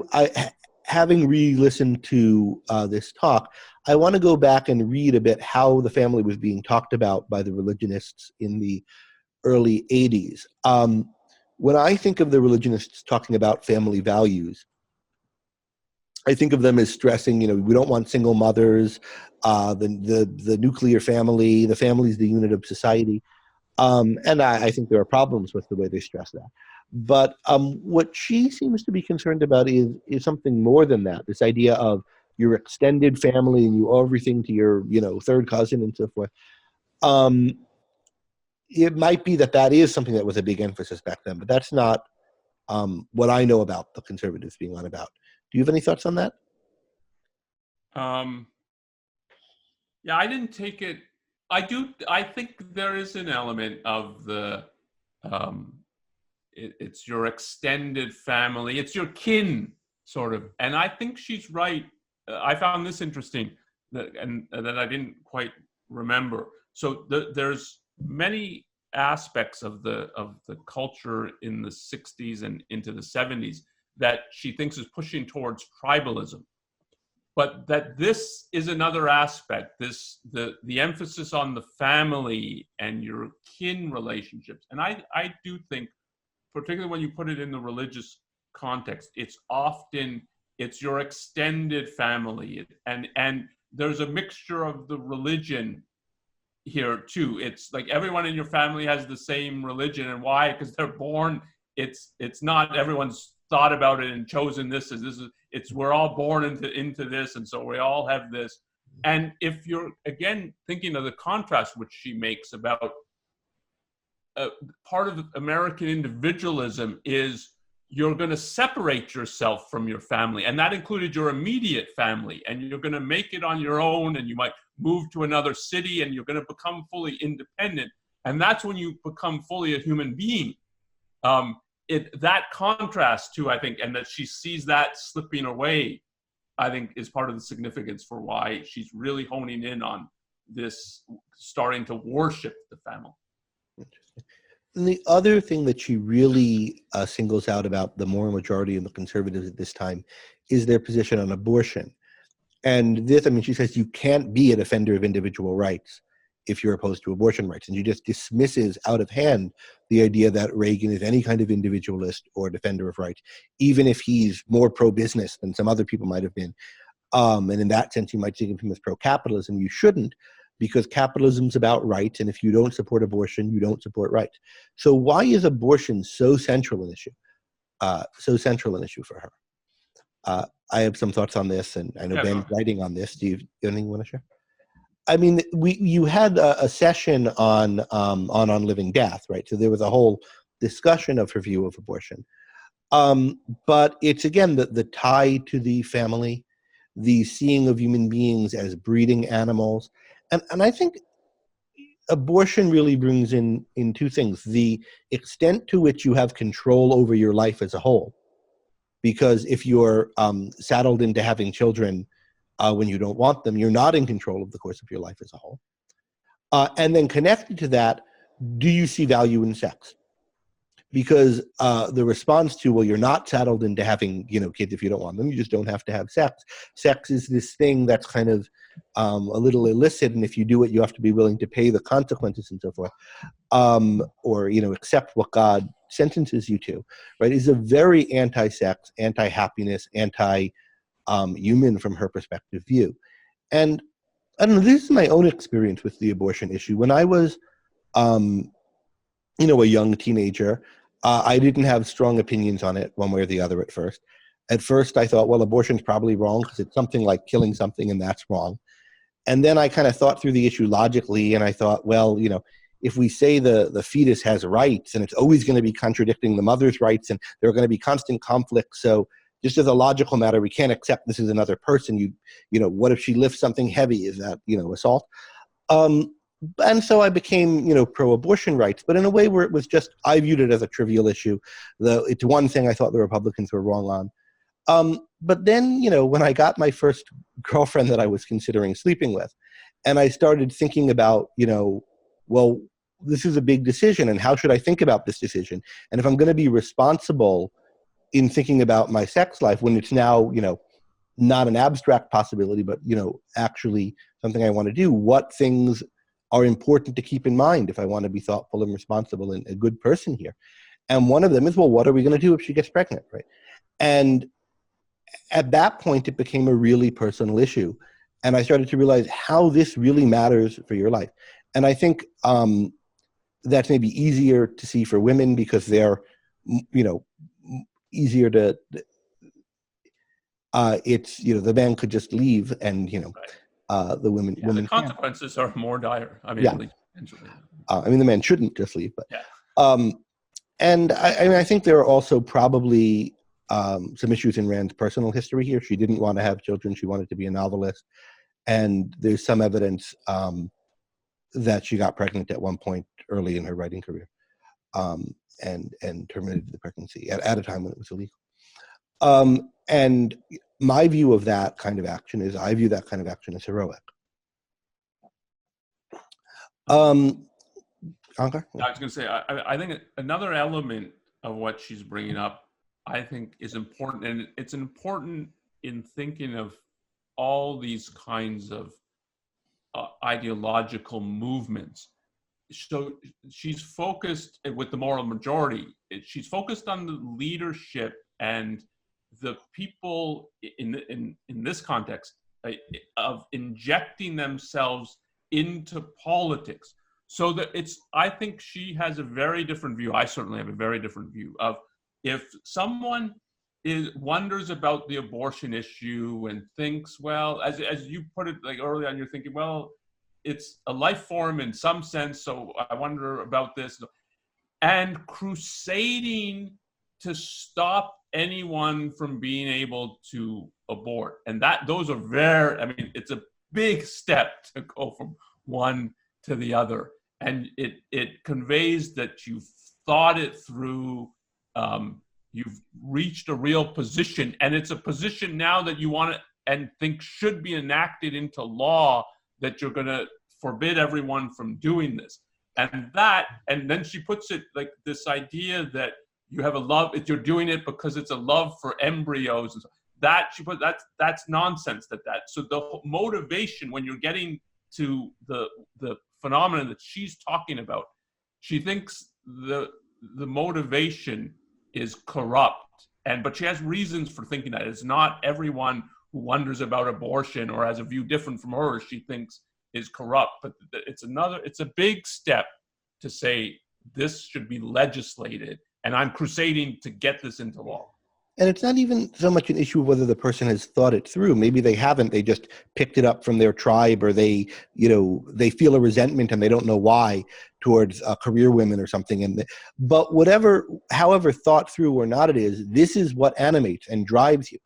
S2: having re-listened to this talk, I want to go back and read a bit how the family was being talked about by the religionists in the early 80s. When I think of the religionists talking about family values, I think of them as stressing, we don't want single mothers, the nuclear family, the family is the unit of society. And I think there are problems with the way they stress that. But what she seems to be concerned about is something more than that, this idea of your extended family and you owe everything to your, third cousin and so forth. It might be that is something that was a big emphasis back then, but that's not what I know about the conservatives being on about. Do you have any thoughts on that?
S1: Yeah, I didn't take it. I think there is an element of the, it's your extended family, it's your kin, sort of. And I think she's right. I found this interesting, that I didn't quite remember. So there's many aspects of the culture in the 60s and into the 70s that she thinks is pushing towards tribalism. But that this is another aspect, the emphasis on the family and your kin relationships. And I do think, particularly when you put it in the religious context, it's your extended family. And there's a mixture of the religion here too. It's like everyone in your family has the same religion. And why? Because they're born, it's not everyone's thought about it and chosen this it's we're all born into this, and so we all have this. And if you're again thinking of the contrast which she makes about part of American individualism is you're going to separate yourself from your family, and that included your immediate family, and you're going to make it on your own, and you might move to another city, and you're going to become fully independent, and that's when you become fully a human being. That contrast too, I think, and that she sees that slipping away, I think, is part of the significance for why she's really honing in on this, starting to worship the family.
S2: Interesting. And the other thing that she really singles out about the moral majority and the conservatives at this time is their position on abortion. And this, she says you can't be a defender of individual rights if you're opposed to abortion rights. And she just dismisses out of hand the idea that Reagan is any kind of individualist or defender of rights, even if he's more pro-business than some other people might have been. And in that sense, you might think of him as pro-capitalism. You shouldn't, because capitalism's about rights, and if you don't support abortion, you don't support rights. So why is abortion so central an issue? For her? I have some thoughts on this, and I know Ben's writing on this. Do you have anything you want to share? You had a session on living death, right? So there was a whole discussion of her view of abortion. But it's, again, the tie to the family, the seeing of human beings as breeding animals. And I think abortion really brings in two things: the extent to which you have control over your life as a whole. Because if you're saddled into having children when you don't want them, you're not in control of the course of your life as a whole. And then connected to that, do you see value in sex? Because the response to, well, you're not saddled into having kids if you don't want them, you just don't have to have sex. Sex is this thing that's kind of a little illicit, and if you do it, you have to be willing to pay the consequences and so forth, or accept what God sentences you to, right? Is a very anti-sex, anti-happiness, anti-human from her perspective view. And I don't know, this is my own experience with the abortion issue. When I was, a young teenager, I didn't have strong opinions on it one way or the other at first. At first, I thought, well, abortion's probably wrong because it's something like killing something, and that's wrong. And then I kind of thought through the issue logically, and I thought, well, if we say the fetus has rights, and it's always going to be contradicting the mother's rights, and there are going to be constant conflicts. So just as a logical matter, we can't accept this is another person. What if she lifts something heavy? Is that, assault? And so I became, pro-abortion rights, but in a way where it was just, I viewed it as a trivial issue. It's one thing I thought the Republicans were wrong on. But then, when I got my first girlfriend that I was considering sleeping with, and I started thinking about, well, this is a big decision, and how should I think about this decision? And if I'm going to be responsible in thinking about my sex life when it's now, not an abstract possibility, but, actually something I want to do, what things are important to keep in mind if I want to be thoughtful and responsible and a good person here? And one of them is, well, what are we going to do if she gets pregnant, right? And at that point, it became a really personal issue. And I started to realize how this really matters for your life. And I think that's maybe easier to see for women because they're, easier to, it's, the man could just leave and,
S1: right.
S2: The women.
S1: The consequences are more dire. I mean,
S2: yeah.
S1: At least potentially.
S2: The man shouldn't just leave, but.
S1: Yeah.
S2: And I think there are also probably some issues in Rand's personal history here. She didn't want to have children. She wanted to be a novelist. And there's some evidence that she got pregnant at one point early in her writing career and terminated the pregnancy at a time when it was illegal. And my view of that kind of action is I view that kind of action as heroic. Onkar?
S1: I was going to say, I think another element of what she's bringing up, I think, is important, and it's important in thinking of all these kinds of ideological movements. So she's focused with the moral majority. She's focused on the leadership and the people in this context of injecting themselves into politics. So that I think she has a very different view. I certainly have a very different view of if someone wonders about the abortion issue and thinks, well, as you put it like early on, you're thinking, well, it's a life form in some sense, so I wonder about this. And crusading to stop anyone from being able to abort. And those are it's a big step to go from one to the other. And it conveys that you've thought it through, you've reached a real position, and it's a position now that you want to and think should be enacted into law, that you're going to forbid everyone from doing this. And then she puts it like this idea that you have a love, you're doing it because it's a love for embryos. And so that's nonsense. So the motivation when you're getting to the phenomenon that she's talking about, she thinks the motivation is corrupt, but she has reasons for thinking that. It's not everyone who wonders about abortion or has a view different from her she thinks is corrupt, but it's a big step to say this should be legislated, and I'm crusading to get this into law.
S2: And it's not even so much an issue of whether the person has thought it through. Maybe they haven't. They just picked it up from their tribe, or they feel a resentment and they don't know why towards career women or something. But however thought through or not it is, this is what animates and drives you.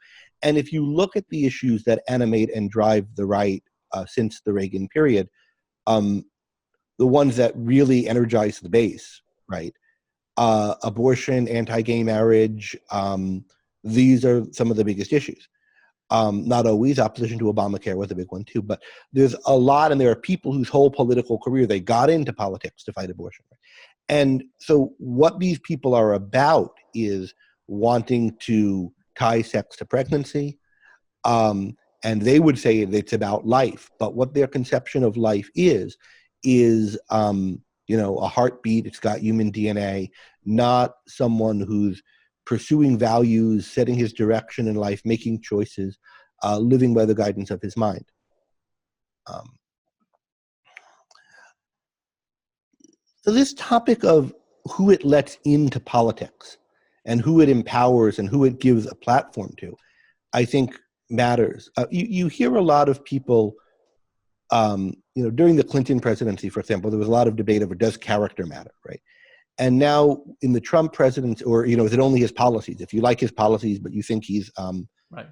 S2: And if you look at the issues that animate and drive the right since the Reagan period, the ones that really energize the base, right? Abortion, anti-gay marriage, these are some of the biggest issues. Not always. Opposition to Obamacare was a big one too, but there's a lot, and there are people whose whole political career, they got into politics to fight abortion. And so what these people are about is wanting to tie sex to pregnancy, and they would say it's about life, but what their conception of life is a heartbeat. It's got human DNA, not someone who's pursuing values, setting his direction in life, making choices, living by the guidance of his mind. So this topic of who it lets into politics and who it empowers and who it gives a platform to, I think matters. You hear a lot of people, during the Clinton presidency, for example, there was a lot of debate over does character matter, right? And now in the Trump presidency, or, is it only his policies? If you like his policies, but you think he's
S1: Right.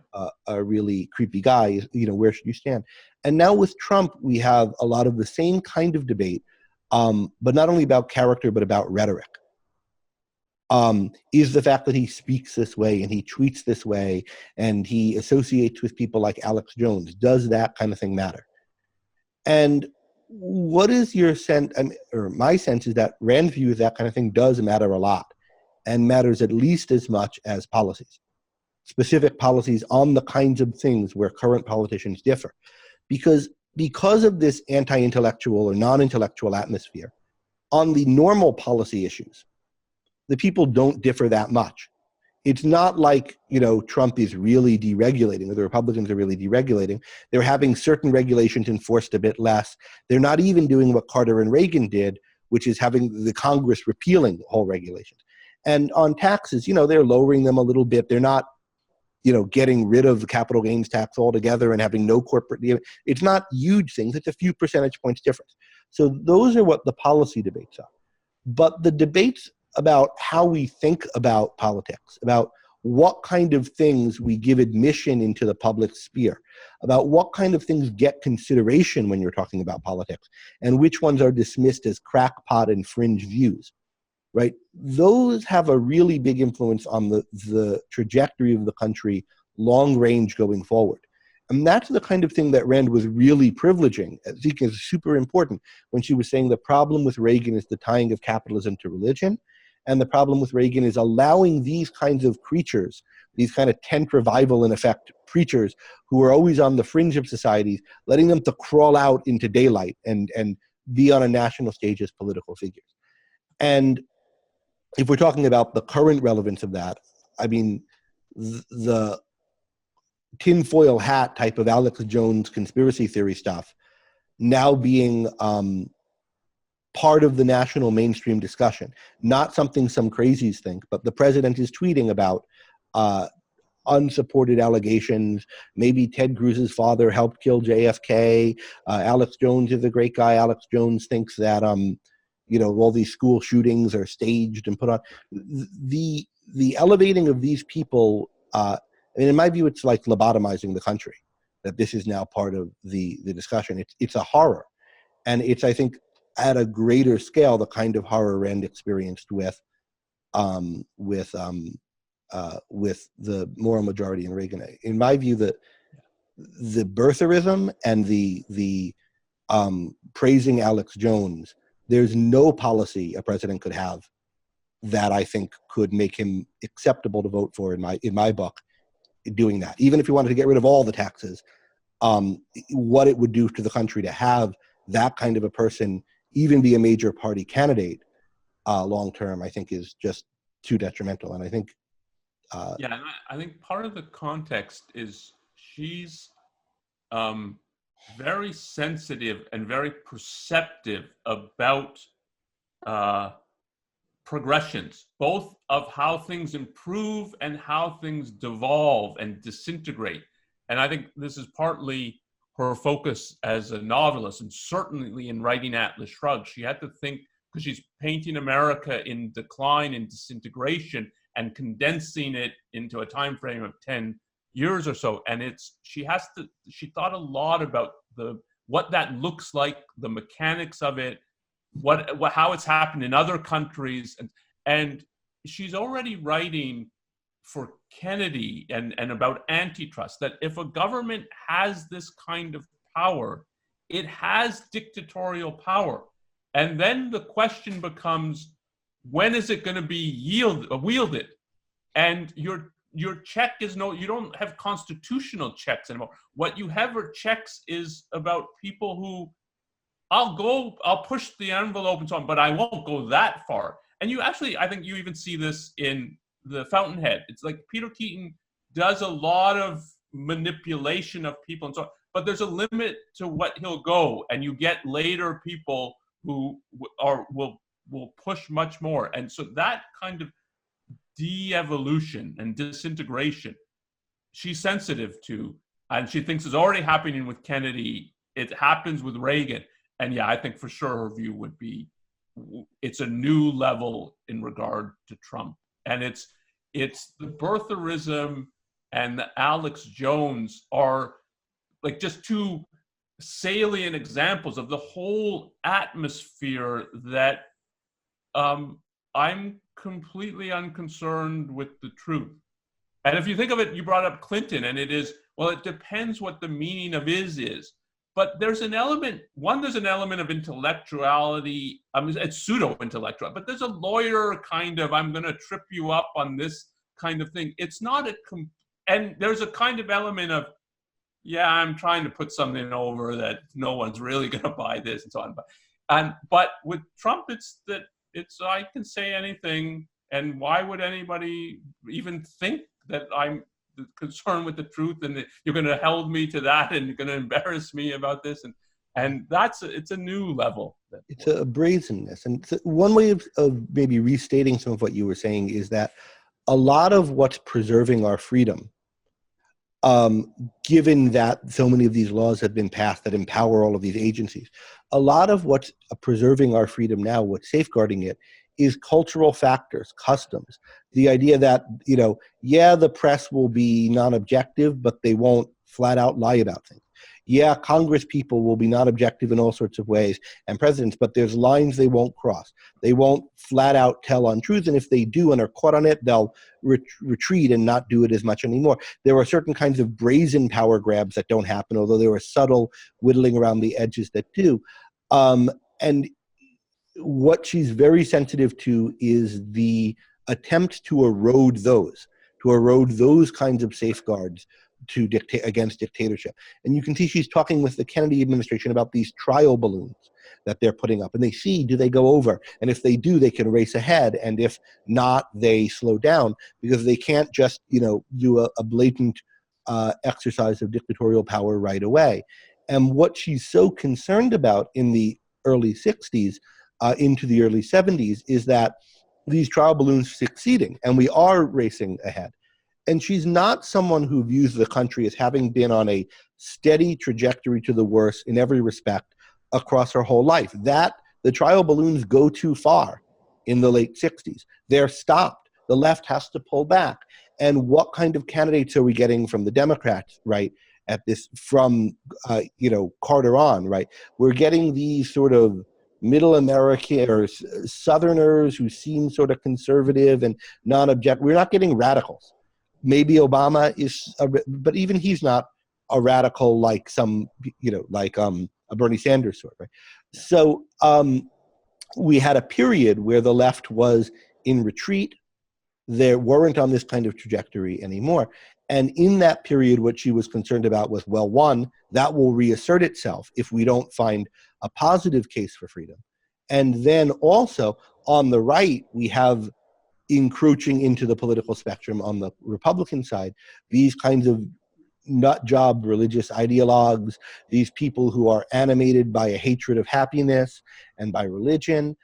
S2: a really creepy guy, where should you stand? And now with Trump, we have a lot of the same kind of debate, but not only about character, but about rhetoric. Is the fact that he speaks this way and he tweets this way and he associates with people like Alex Jones, does that kind of thing matter? And what is your sense, or my sense is that Rand's view is that kind of thing does matter a lot and matters at least as much as policies, specific policies on the kinds of things where current politicians differ. Because of this anti-intellectual or non-intellectual atmosphere, on the normal policy issues, the people don't differ that much. It's not like, Trump is really deregulating or the Republicans are really deregulating. They're having certain regulations enforced a bit less. They're not even doing what Carter and Reagan did, which is having the Congress repealing whole regulations. And on taxes, they're lowering them a little bit. They're not, getting rid of the capital gains tax altogether and having no corporate deal. It's not huge things. It's a few percentage points difference. So those are what the policy debates are. But the debates about how we think about politics, about what kind of things we give admission into the public sphere, about what kind of things get consideration when you're talking about politics, and which ones are dismissed as crackpot and fringe views, right? Those have a really big influence on the trajectory of the country long range going forward. And that's the kind of thing that Rand was really privileging. I think is super important when she was saying the problem with Reagan is the tying of capitalism to religion. And the problem with Reagan is allowing these kinds of creatures, these kind of tent revival, in effect, preachers who are always on the fringe of societies, letting them to crawl out into daylight and be on a national stage as political figures. And if we're talking about the current relevance of that, I mean, the tinfoil hat type of Alex Jones conspiracy theory stuff now being part of the national mainstream discussion, not something some crazies think, but the president is tweeting about unsupported allegations. Maybe Ted Cruz's father helped kill JFK. Alex Jones is a great guy. Alex Jones thinks that, all these school shootings are staged and put on. The elevating of these people, in my view, it's like lobotomizing the country, that this is now part of the discussion. It's a horror. And it's, I think, at a greater scale, the kind of horror Rand experienced with the moral majority in Reagan. In my view, the birtherism and the praising Alex Jones, there's no policy a president could have that I think could make him acceptable to vote for in my book, doing that. Even if he wanted to get rid of all the taxes, what it would do to the country to have that kind of a person even be a major party candidate long term, I think is just too detrimental. And I think
S1: and I think part of the context is she's very sensitive and very perceptive about progressions, both of how things improve and how things devolve and disintegrate. And I think this is partly her focus as a novelist, and certainly in writing Atlas Shrugged, she had to think, because she's painting America in decline and disintegration and condensing it into a time frame of 10 years or so. And she thought a lot about what that looks like, the mechanics of it, how it's happened in other countries. And she's already writing for Kennedy and about antitrust, that if a government has this kind of power, it has dictatorial power. And then the question becomes, when is it going to be wielded? And your check is you don't have constitutional checks anymore. What you have are checks is about people who, I'll push the envelope and so on, but I won't go that far. And I think you even see this in the Fountainhead. It's like Peter Keaton does a lot of manipulation of people and so on, but there's a limit to what he'll go. And you get later people who will will push much more. And so that kind of de-evolution and disintegration, she's sensitive to, and she thinks is already happening with Kennedy. It happens with Reagan. And yeah, I think for sure her view would be it's a new level in regard to Trump. And it's the birtherism and the Alex Jones are like just two salient examples of the whole atmosphere that I'm completely unconcerned with the truth. And if you think of it, you brought up Clinton, and it is, well, it depends what the meaning of is. But there's an element, there's an element of intellectuality. I mean, it's pseudo-intellectual, but there's a lawyer kind of, I'm going to trip you up on this kind of thing. It's not and there's a kind of element of, yeah, I'm trying to put something over that no one's really going to buy this and so on. But with Trump, it's I can say anything, and why would anybody even think that I'm concerned with the truth and that you're going to hold me to that and you're going to embarrass me about this? And it's a new level.
S2: It's a brazenness. And one way of maybe restating some of what you were saying is that a lot of what's preserving our freedom, given that so many of these laws have been passed that empower all of these agencies, a lot of what's preserving our freedom now, what's safeguarding it, is cultural factors, customs. The idea that, the press will be non-objective, but they won't flat out lie about things. Yeah, Congress people will be non-objective in all sorts of ways, and presidents, but there's lines they won't cross. They won't flat out tell untruths, and if they do and are caught on it, they'll retreat and not do it as much anymore. There are certain kinds of brazen power grabs that don't happen, although there are subtle whittling around the edges that do. And what she's very sensitive to is the attempt to erode those kinds of safeguards to dictate against dictatorship. And you can see she's talking with the Kennedy administration about these trial balloons that they're putting up, and they see, do they go over? And if they do, they can race ahead, and if not, they slow down, because they can't just do a blatant exercise of dictatorial power right away. And what she's so concerned about in the early 60s into the early 70s is that these trial balloons succeeding, and we are racing ahead. And she's not someone who views the country as having been on a steady trajectory to the worse in every respect across her whole life. That the trial balloons go too far in the late 60s. They're stopped. The left has to pull back. And what kind of candidates are we getting from the Democrats, right, at this, from, Carter on, right? We're getting these sort of middle American or Southerners who seem sort of conservative and non-objective. We're not getting radicals. Maybe Obama is, but even he's not a radical like some, like a Bernie Sanders sort, right? So we had a period where the left was in retreat. They weren't on this kind of trajectory anymore. And in that period, what she was concerned about was, well, one, that will reassert itself if we don't find a positive case for freedom. And then also on the right, we have encroaching into the political spectrum on the Republican side, these kinds of nut job religious ideologues, these people who are animated by a hatred of happiness and by religion,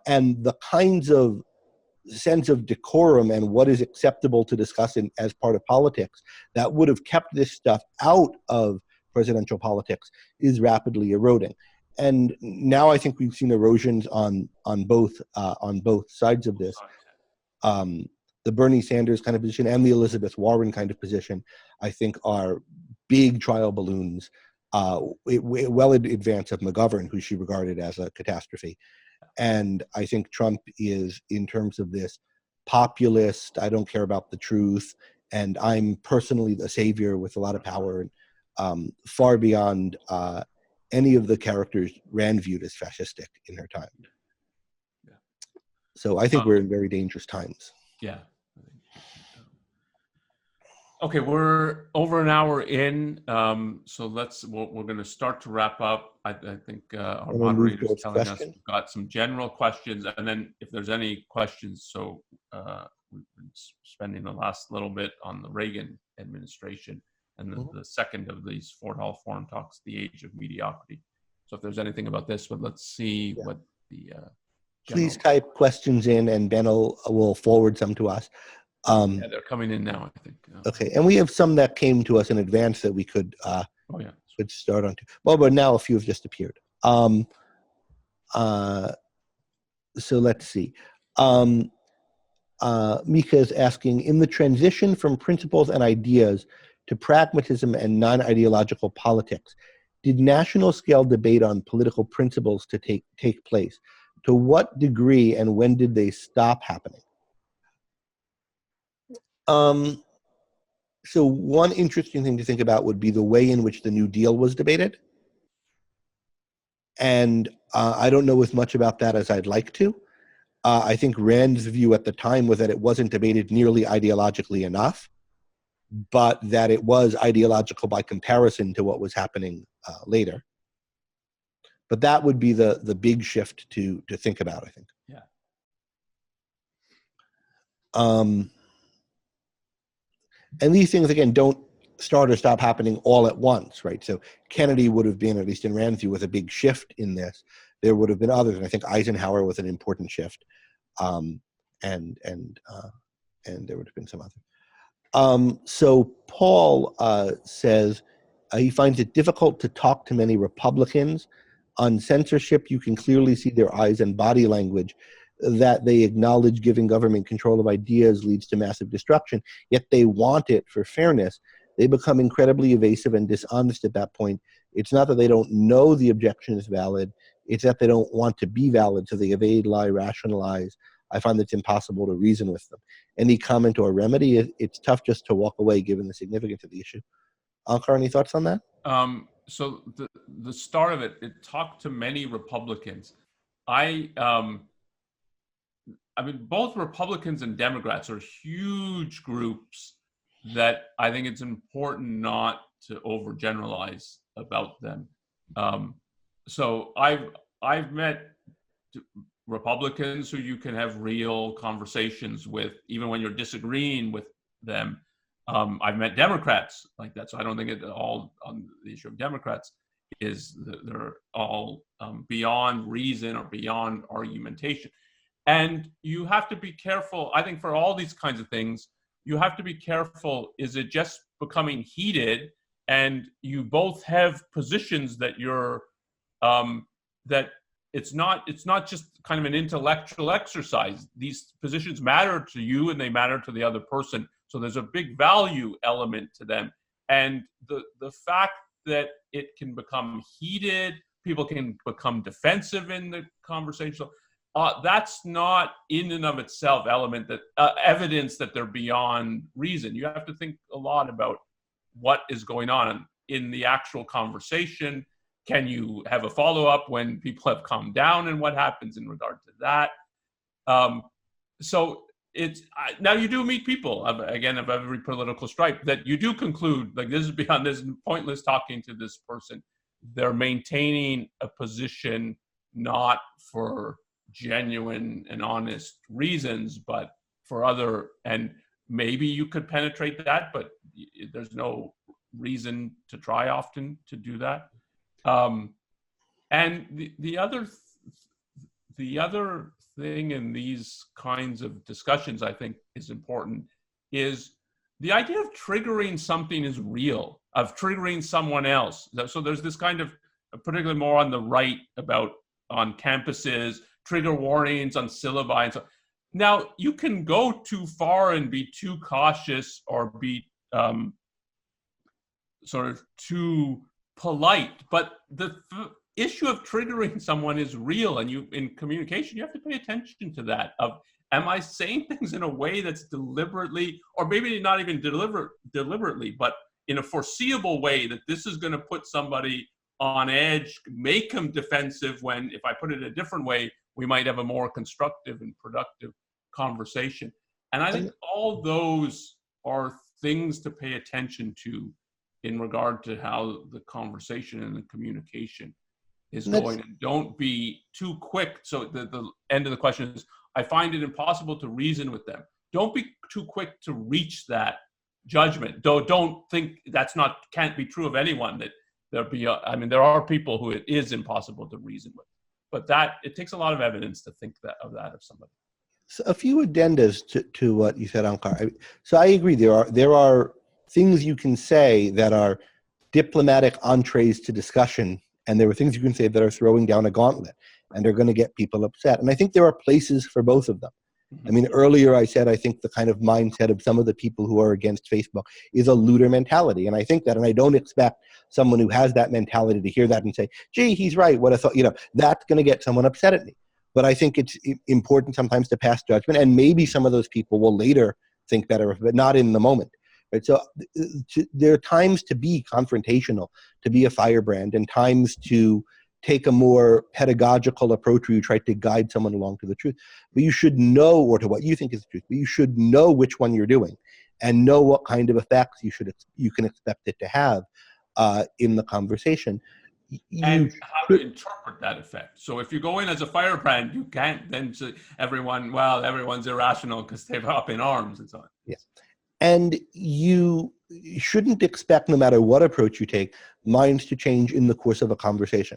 S2: and the kinds of sense of decorum and what is acceptable to discuss as part of politics that would have kept this stuff out of presidential politics is rapidly eroding. And now I think we've seen erosions on both sides of this. The Bernie Sanders kind of position and the Elizabeth Warren kind of position, I think, are big trial balloons, well in advance of McGovern, who she regarded as a catastrophe. And I think Trump is, in terms of this, populist, I don't care about the truth, and I'm personally the savior with a lot of power, and far beyond any of the characters Rand viewed as fascistic in her time. Yeah. So I think we're in very dangerous times.
S1: Yeah. Okay, we're over an hour in, so we're going to start to wrap up. I think our moderator is telling us we've got some general questions, and then if there's any questions, so we've been spending the last little bit on the Reagan administration and the second of these Fort Hall Forum talks, The Age of Mediocrity. So if there's anything about this, but let's see what the
S2: Please type questions in, and Ben will forward some to us.
S1: Yeah, they're coming in now, I think.
S2: Okay, and we have some that came to us in advance that we could start on to. Well, but now a few have just appeared. So let's see. Mika is asking, in the transition from principles and ideas to pragmatism and non-ideological politics, did national scale debate on political principles to take place? To what degree and when did they stop happening? So one interesting thing to think about would be the way in which the New Deal was debated. And I don't know as much about that as I'd like to. I think Rand's view at the time was that it wasn't debated nearly ideologically enough, but that it was ideological by comparison to what was happening later. But that would be the big shift to think about, I think.
S1: Yeah.
S2: And these things, again, don't start or stop happening all at once, right? So Kennedy would have been, at least in Rand's view, was a big shift in this. There would have been others, and I think Eisenhower was an important shift, and there would have been some others. So Paul says he finds it difficult to talk to many Republicans on censorship. You can clearly see their eyes and body language that they acknowledge giving government control of ideas leads to massive destruction, yet they want it for fairness. They become incredibly evasive and dishonest at that point. It's not that they don't know the objection is valid, it's that they don't want to be valid, so they evade, lie, rationalize. I find it's impossible to reason with them. Any comment or remedy? It's tough just to walk away given the significance of the issue. Onkar, any thoughts on that?
S1: So the start of it talked to many Republicans. I mean, both Republicans and Democrats are huge groups that I think it's important not to overgeneralize about them. So I've met Republicans who you can have real conversations with, even when you're disagreeing with them. I've met Democrats like that, so I don't think it all on the issue of Democrats is they're all beyond reason or beyond argumentation. And you have to be careful, I think, for all these kinds of things, you have to be careful. Is it just becoming heated and you both have positions that you're, that it's not just kind of an intellectual exercise. These positions matter to you and they matter to the other person. So there's a big value element to them. And the fact that it can become heated, people can become defensive in the conversation. That's not in and of itself evidence that they're beyond reason. You have to think a lot about what is going on in the actual conversation. Can you have a follow-up when people have calmed down, and what happens in regard to that? So it's now you do meet people again of every political stripe that you do conclude like this is beyond this, pointless talking to this person. They're maintaining a position not for genuine and honest reasons, but for other, and maybe you could penetrate that, but there's no reason to try often to do that. And the other thing in these kinds of discussions I think is important is the idea of triggering something is real, of triggering someone else. So there's this kind of, particularly more on the right, about on campuses, trigger warnings on syllabi and so. Now you can go too far and be too cautious or be sort of too polite, but the issue of triggering someone is real, and you in communication you have to pay attention to that. Of am I saying things in a way that's deliberately, or maybe not even deliberately, but in a foreseeable way that this is going to put somebody on edge, make them defensive, when if I put it a different way, we might have a more constructive and productive conversation. And I think all those are things to pay attention to in regard to how the conversation and the communication is going. And don't be too quick. So the end of the question is, I find it impossible to reason with them. Don't be too quick to reach that judgment. Don't think can't be true of anyone, that there are people who it is impossible to reason with. But that it takes a lot of evidence to think of somebody.
S2: So a few addendas to what you said, Onkar. So I agree. There are things you can say that are diplomatic entrees to discussion, and there are things you can say that are throwing down a gauntlet, and they're going to get people upset. And I think there are places for both of them. I mean, earlier I said I think the kind of mindset of some of the people who are against Facebook is a looter mentality, and I think that, and I don't expect someone who has that mentality to hear that and say, "Gee, he's right. What a thought." That's going to get someone upset at me. But I think it's important sometimes to pass judgment, and maybe some of those people will later think better of it, but not in the moment. Right? So there are times to be confrontational, to be a firebrand, and times to take a more pedagogical approach where you try to guide someone along to the truth. But you should know, or to what you think is the truth, but you should know which one you're doing and know what kind of effects you can expect it to have in the conversation.
S1: And how to interpret that effect. So if you go in as a firebrand, you can't then say everyone's irrational because they're up in arms and so on.
S2: Yeah. And you shouldn't expect, no matter what approach you take, minds to change in the course of a conversation.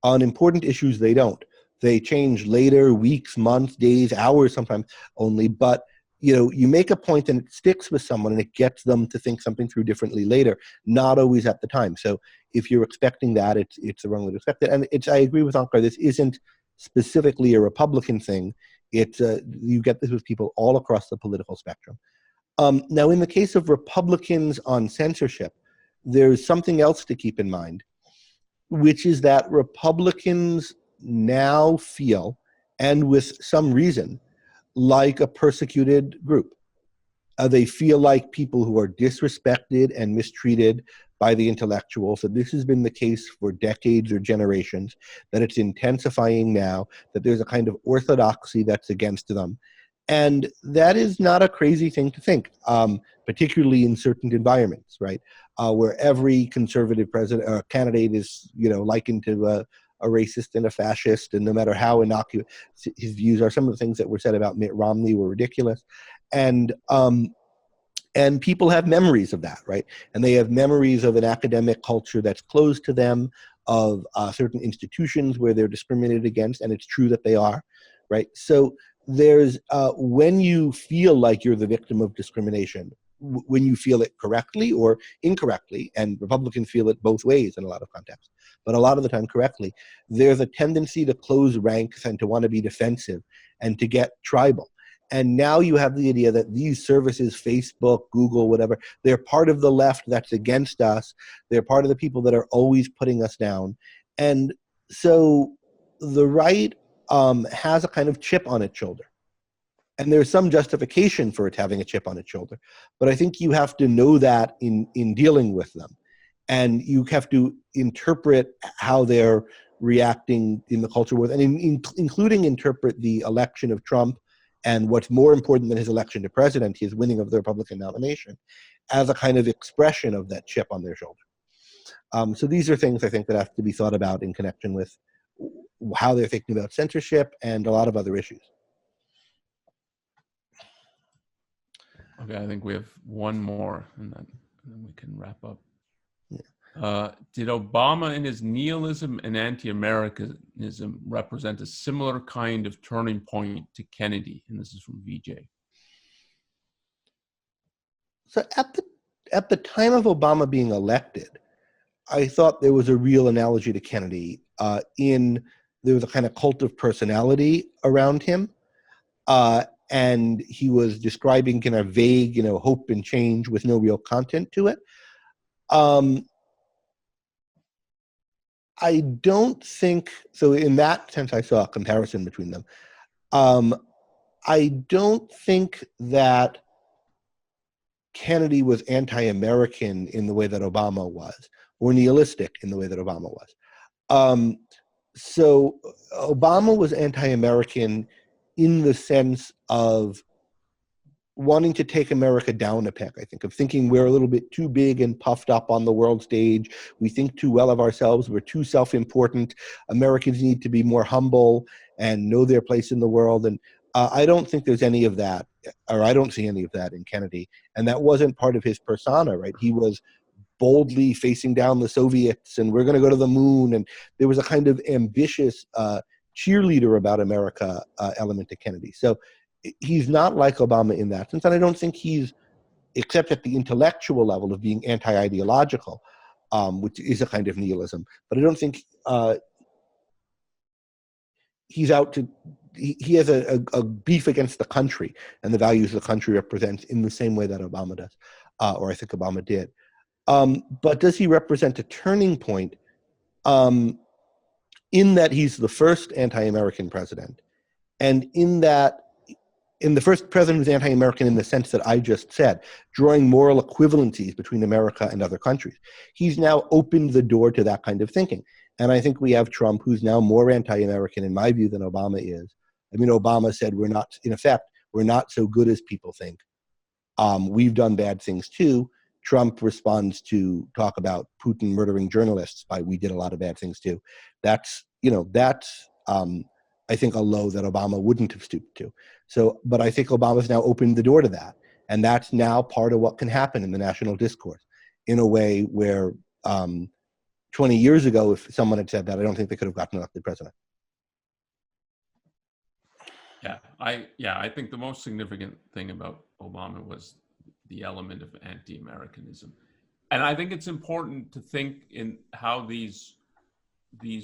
S2: On important issues, they don't. They change later, weeks, months, days, hours, sometimes only. But you make a point and it sticks with someone and it gets them to think something through differently later, not always at the time. So if you're expecting that, it's the wrong way to expect it. And I agree with Onkar, this isn't specifically a Republican thing. You get this with people all across the political spectrum. Now, in the case of Republicans on censorship, there's something else to keep in mind, which is that Republicans now feel, and with some reason, like a persecuted group. They feel like people who are disrespected and mistreated by the intellectuals. And this has been the case for decades or generations, that it's intensifying now, that there's a kind of orthodoxy that's against them. And that is not a crazy thing to think, particularly in certain environments, right? Where every conservative president or candidate is, likened to a racist and a fascist, and no matter how innocuous his views are, some of the things that were said about Mitt Romney were ridiculous, and people have memories of that, right? And they have memories of an academic culture that's closed to them, of certain institutions where they're discriminated against, and it's true that they are, right? So there's when you feel like you're the victim of discrimination, when you feel it correctly or incorrectly, and Republicans feel it both ways in a lot of contexts, but a lot of the time correctly, there's a tendency to close ranks and to want to be defensive and to get tribal. And now you have the idea that these services, Facebook, Google, whatever, they're part of the left that's against us. They're part of the people that are always putting us down. And so the right has a kind of chip on its shoulder. And there's some justification for it having a chip on its shoulder. But I think you have to know that in dealing with them. And you have to interpret how they're reacting in the culture with, and including interpret the election of Trump, and what's more important than his election to president, his winning of the Republican nomination, as a kind of expression of that chip on their shoulder. So these are things I think that have to be thought about in connection with how they're thinking about censorship and a lot of other issues.
S1: Okay, I think we have one more, and then we can wrap up. Yeah. Did Obama in his nihilism and anti-Americanism represent a similar kind of turning point to Kennedy? And this is from VJ.
S2: So at the time of Obama being elected, I thought there was a real analogy to Kennedy. There was a kind of cult of personality around him. And he was describing kind of vague, hope and change with no real content to it. I don't think, so in that sense, I saw a comparison between them. I don't think that Kennedy was anti-American in the way that Obama was, or nihilistic in the way that Obama was. So Obama was anti-American in the sense of wanting to take America down a peg, I think, of thinking we're a little bit too big and puffed up on the world stage. We think too well of ourselves. We're too self-important. Americans need to be more humble and know their place in the world. And I don't think there's any of that, or I don't see any of that in Kennedy. And that wasn't part of his persona, right? He was boldly facing down the Soviets, and we're going to go to the moon. And there was a kind of ambitious cheerleader about America element to Kennedy. So he's not like Obama in that sense. And I don't think he's, except at the intellectual level of being anti-ideological, which is a kind of nihilism. But I don't think he's out to, he has a beef against the country and the values the country represents in the same way that Obama does, or I think Obama did. But does he represent a turning point in that he's the first anti-American president, and in that, in the first president who's anti-American in the sense that I just said, drawing moral equivalencies between America and other countries. He's now opened the door to that kind of thinking. And I think we have Trump, who's now more anti-American, in my view, than Obama is. I mean, Obama said, we're not, in effect, we're not so good as people think. We've done bad things too. Trump responds to talk about Putin murdering journalists by, we did a lot of bad things too. That's, I think, a low that Obama wouldn't have stooped to. So, but I think Obama's now opened the door to that. And that's now part of what can happen in the national discourse in a way where 20 years ago, if someone had said that, I don't think they could have gotten elected president.
S1: I think the most significant thing about Obama was the element of anti-Americanism. And I think it's important to think in how these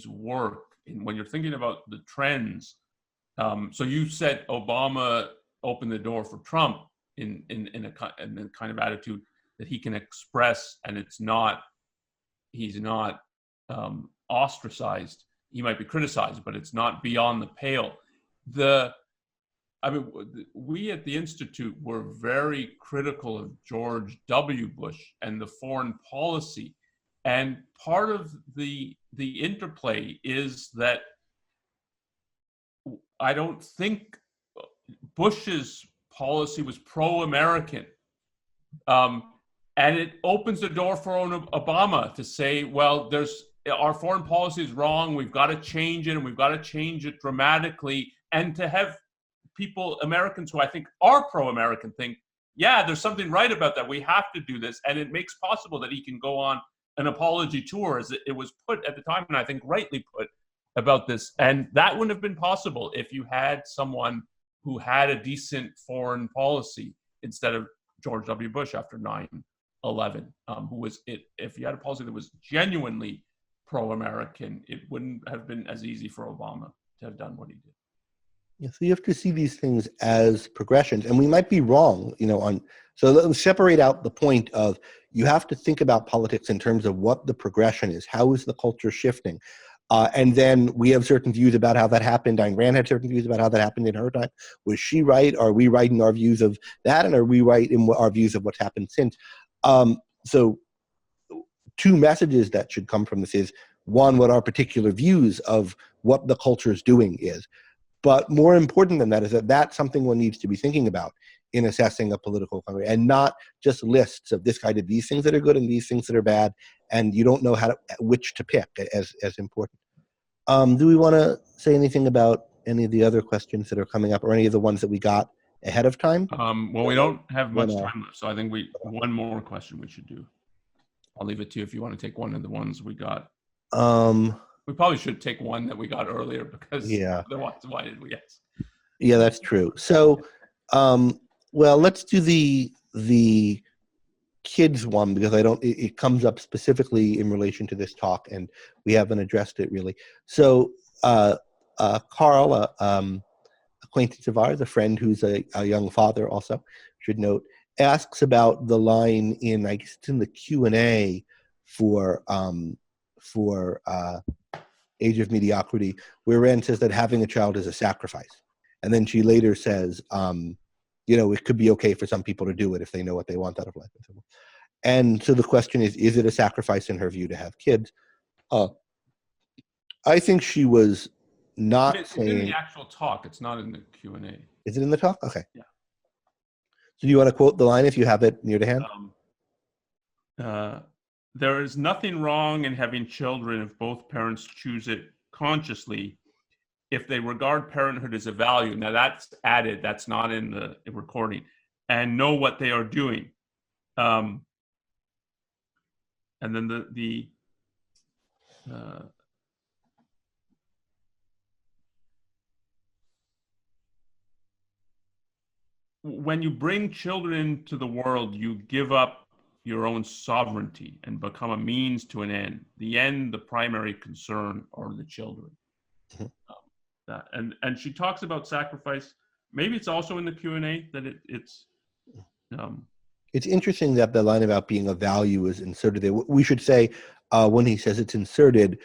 S1: work. And when you're thinking about the trends, so you said Obama opened the door for Trump in the kind of attitude that he can express, and he's not ostracized. He might be criticized, but it's not beyond the pale. We at the Institute were very critical of George W. Bush and the foreign policy. And part of the interplay is that I don't think Bush's policy was pro-American. And it opens the door for Obama to say, well, our foreign policy is wrong. We've got to change it, and we've got to change it dramatically. And to have Americans who I think are pro-American think, yeah, there's something right about that. We have to do this. And it makes possible that he can go on an apology tour, as it was put at the time, and I think rightly put, about this. And that wouldn't have been possible if you had someone who had a decent foreign policy instead of George W. Bush after 9/11, if you had a policy that was genuinely pro-American, it wouldn't have been as easy for Obama to have done what he did.
S2: Yeah, so you have to see these things as progressions, and we might be wrong, so let's separate out the point of, you have to think about politics in terms of what the progression is. How is the culture shifting? And then we have certain views about how that happened. Ayn Rand had certain views about how that happened in her time. Was she right? Are we right in our views of that? And are we right in our views of what's happened since? So two messages that should come from this is, one, what our particular views of what the culture is doing is. But more important than that is that that's something one needs to be thinking about in assessing a political economy, and not just lists of this guy did these things that are good and these things that are bad, and you don't know which to pick as important. Do we want to say anything about any of the other questions that are coming up, or any of the ones that we got ahead of time?
S1: Well, we don't have much time left, so I think one more question we should do. I'll leave it to you if you want to take one of the ones we got. We probably should take one that we got earlier, because otherwise, why did we ask?
S2: Yeah, that's true. So, well, let's do the kids one, because it comes up specifically in relation to this talk, and we haven't addressed it really. So, Carl, acquaintance of ours, a friend who's a young father also, should note, asks about the line in, I guess it's in the Q&A for Age of Mediocrity, where Rand says that having a child is a sacrifice. And then she later says, it could be okay for some people to do it if they know what they want out of life. And so the question is it a sacrifice in her view to have kids? I think she was not saying... It's in
S1: the actual talk. It's not in the Q&A.
S2: Is it in the talk? Okay.
S1: Yeah.
S2: So do you want to quote the line if you have it near to hand?
S1: There is nothing wrong in having children if both parents choose it consciously, if they regard parenthood as a value. Now that's added, that's not in the recording, and know what they are doing. And then uh, when you bring children into the world, you give up your own sovereignty and become a means to an end. The end, the primary concern, are the children. And she talks about sacrifice. Maybe it's also in the Q&A that it's.
S2: It's interesting that the line about being a value is inserted there. We should say when he says it's inserted,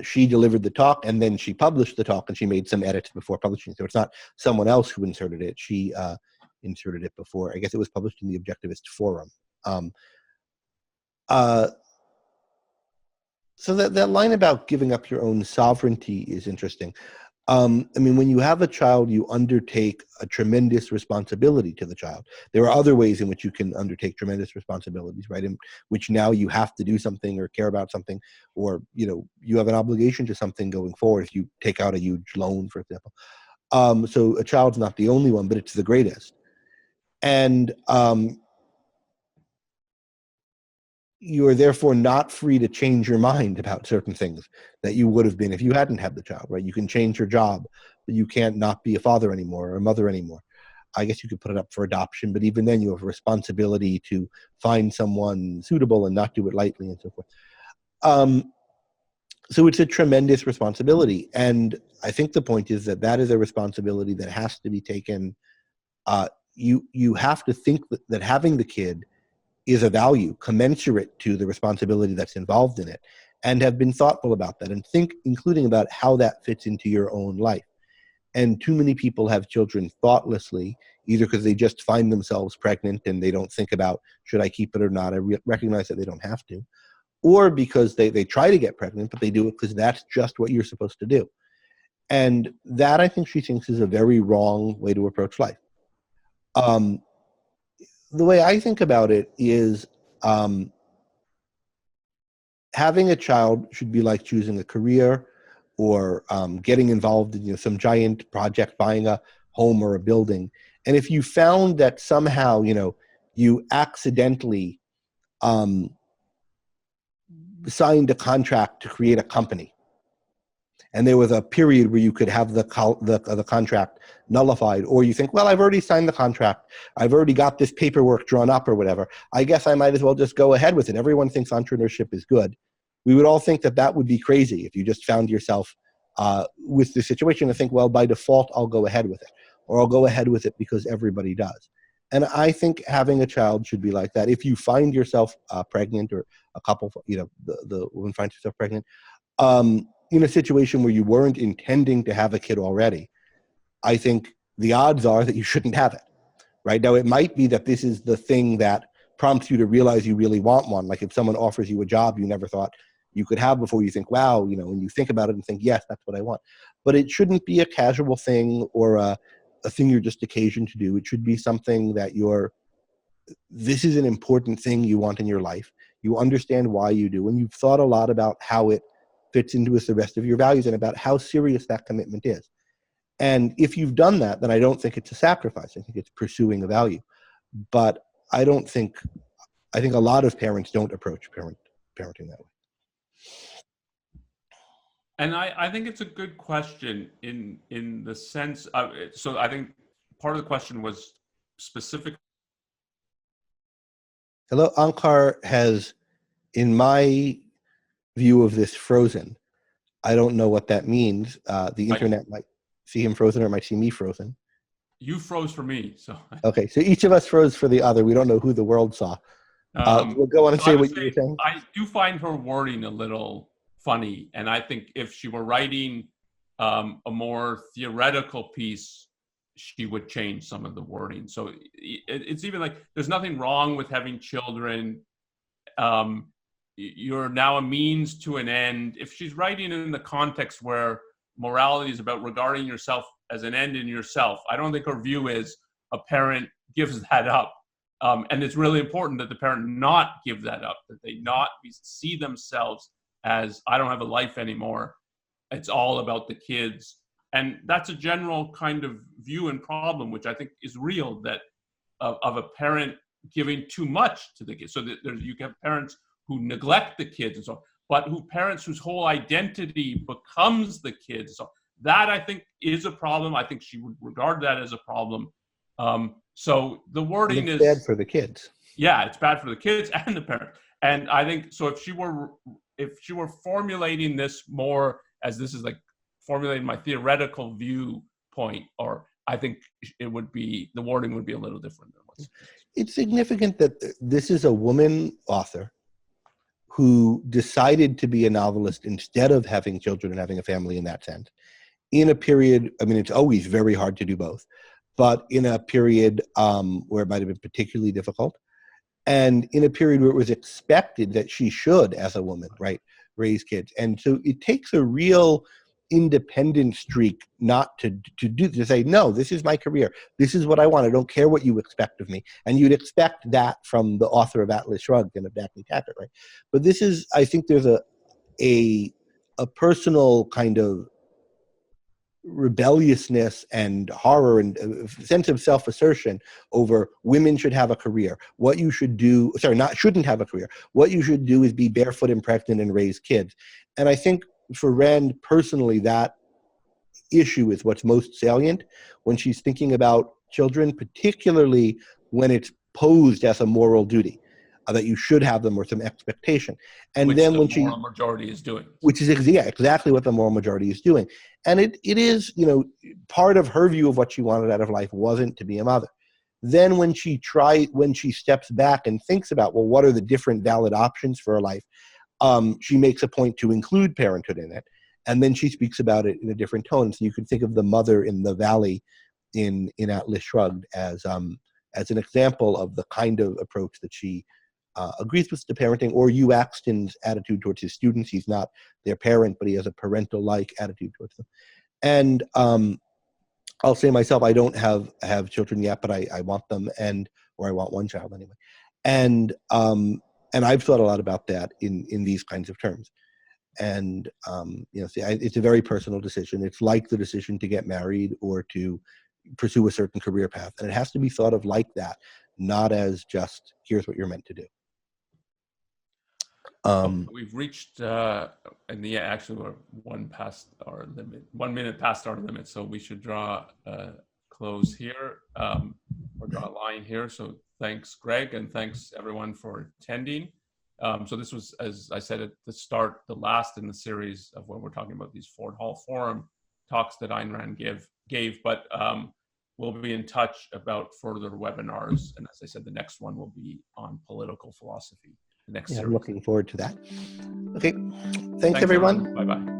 S2: she delivered the talk and then she published the talk and she made some edits before publishing. So it's not someone else who inserted it. She inserted it before. I guess it was published in the Objectivist Forum. So that line about giving up your own sovereignty is interesting. I mean, when you have a child, you undertake a tremendous responsibility to the child. There are other ways in which you can undertake tremendous responsibilities, right? In which now you have to do something or care about something, or you have an obligation to something going forward. If you take out a huge loan, for example, so a child's not the only one, but it's the greatest. And you are therefore not free to change your mind about certain things that you would have been if you hadn't had the child, right? You can change your job, but you can't not be a father anymore or a mother anymore. I guess you could put it up for adoption, but even then you have a responsibility to find someone suitable and not do it lightly and so forth. So it's a tremendous responsibility. And I think the point is that is a responsibility that has to be taken. You have to think that having the kid is a value commensurate to the responsibility that's involved in it, and have been thoughtful about that and think, including about how that fits into your own life. And too many people have children thoughtlessly, either because they just find themselves pregnant and they don't think about, should I keep it or not? I recognize that they don't have to. Or because they try to get pregnant, but they do it because that's just what you're supposed to do. And that, I think she thinks, is a very wrong way to approach life. The way I think about it is having a child should be like choosing a career or getting involved in some giant project, buying a home or a building. And if you found that somehow you accidentally signed a contract to create a company, and there was a period where you could have the contract nullified, or you think, well, I've already signed the contract, I've already got this paperwork drawn up or whatever, I guess I might as well just go ahead with it. Everyone thinks entrepreneurship is good. We would all think that would be crazy if you just found yourself with the situation and think, well, by default, I'll go ahead with it, or I'll go ahead with it because everybody does. And I think having a child should be like that. If you find yourself pregnant, or a couple, the woman finds herself pregnant, in a situation where you weren't intending to have a kid already, I think the odds are that you shouldn't have it, right? Now, it might be that this is the thing that prompts you to realize you really want one. Like if someone offers you a job you never thought you could have before, you think, wow, and you think about it and think, yes, that's what I want. But it shouldn't be a casual thing or a thing you're just occasioned to do. It should be something that this is an important thing you want in your life. You understand why you do, and you've thought a lot about how it fits into with the rest of your values and about how serious that commitment is. And if you've done that, then I don't think it's a sacrifice. I think it's pursuing a value. But I think a lot of parents don't approach parenting that way.
S1: And I think it's a good question in the sense of, so I think part of the question was specific.
S2: Hello, Onkar has, in my view of this, frozen. I don't know what that means. The internet might see him frozen, or might see me frozen.
S1: You froze for me, so.
S2: Okay, so each of us froze for the other. We don't know who the world saw. We'll go on and say what you were saying.
S1: I do find her wording a little funny, and I think if she were writing a more theoretical piece, she would change some of the wording. So it's even like, there's nothing wrong with having children. You're now a means to an end. If she's writing in the context where morality is about regarding yourself as an end in yourself, I don't think her view is a parent gives that up. And it's really important that the parent not give that up, that they not see themselves as, I don't have a life anymore. It's all about the kids. And that's a general kind of view and problem, which I think is real, that of a parent giving too much to the kids. So that you have parents who neglect the kids and so on, but parents whose whole identity becomes the kids. So that, I think, is a problem. I think she would regard that as a problem. So the wording
S2: it's
S1: is
S2: bad for the kids.
S1: Yeah, it's bad for the kids and the parents. And I think so. If she were formulating this more as this is like formulating my theoretical viewpoint, or I think it would be, the wording would be a little different than what's.
S2: It's significant that this is a woman author who decided to be a novelist instead of having children and having a family in that sense, in a period, I mean, it's always very hard to do both, but in a period where it might have been particularly difficult, and in a period where it was expected that she should, as a woman, right, raise kids. And so it takes a real independent streak not to say, no, this is my career. This is what I want. I don't care what you expect of me. And you'd expect that from the author of Atlas Shrugged and of Daphne Tackett, right? But this is, I think there's a personal kind of rebelliousness and horror and a sense of self-assertion over women should have a career. What you should do, shouldn't have a career. What you should do is be barefoot and pregnant and raise kids. And I think for Rand personally, that issue is what's most salient when she's thinking about children, particularly when it's posed as a moral duty. That you should have them or some expectation. And
S1: which
S2: then
S1: the
S2: when she,
S1: moral majority is doing.
S2: which is exactly what the moral majority is doing. And it is, part of her view of what she wanted out of life wasn't to be a mother. Then when she steps back and thinks about, well, what are the different valid options for her life? She makes a point to include parenthood in it. And then she speaks about it in a different tone. So you could think of the mother in the valley in Atlas Shrugged as an example of the kind of approach that she agrees with the parenting, or Hugh Axton's attitude towards his students. He's not their parent, but he has a parental-like attitude towards them. And I'll say myself, I don't have children yet, but I want them, or I want one child anyway. And I've thought a lot about that in these kinds of terms. And it's a very personal decision. It's like the decision to get married or to pursue a certain career path, and it has to be thought of like that, not as just here's what you're meant to do.
S1: We've reached, actually we're 1 minute past our limit, so we should draw a close here, or draw a line here. So thanks, Greg, and thanks everyone for attending. So this was, as I said at the start, the last in the series of when we're talking about these Ford Hall Forum talks that Ayn Rand gave, but we'll be in touch about further webinars. And as I said, the next one will be on political philosophy. The next series.
S2: I'm looking forward to that. Okay. Thanks everyone.
S1: Bye-bye.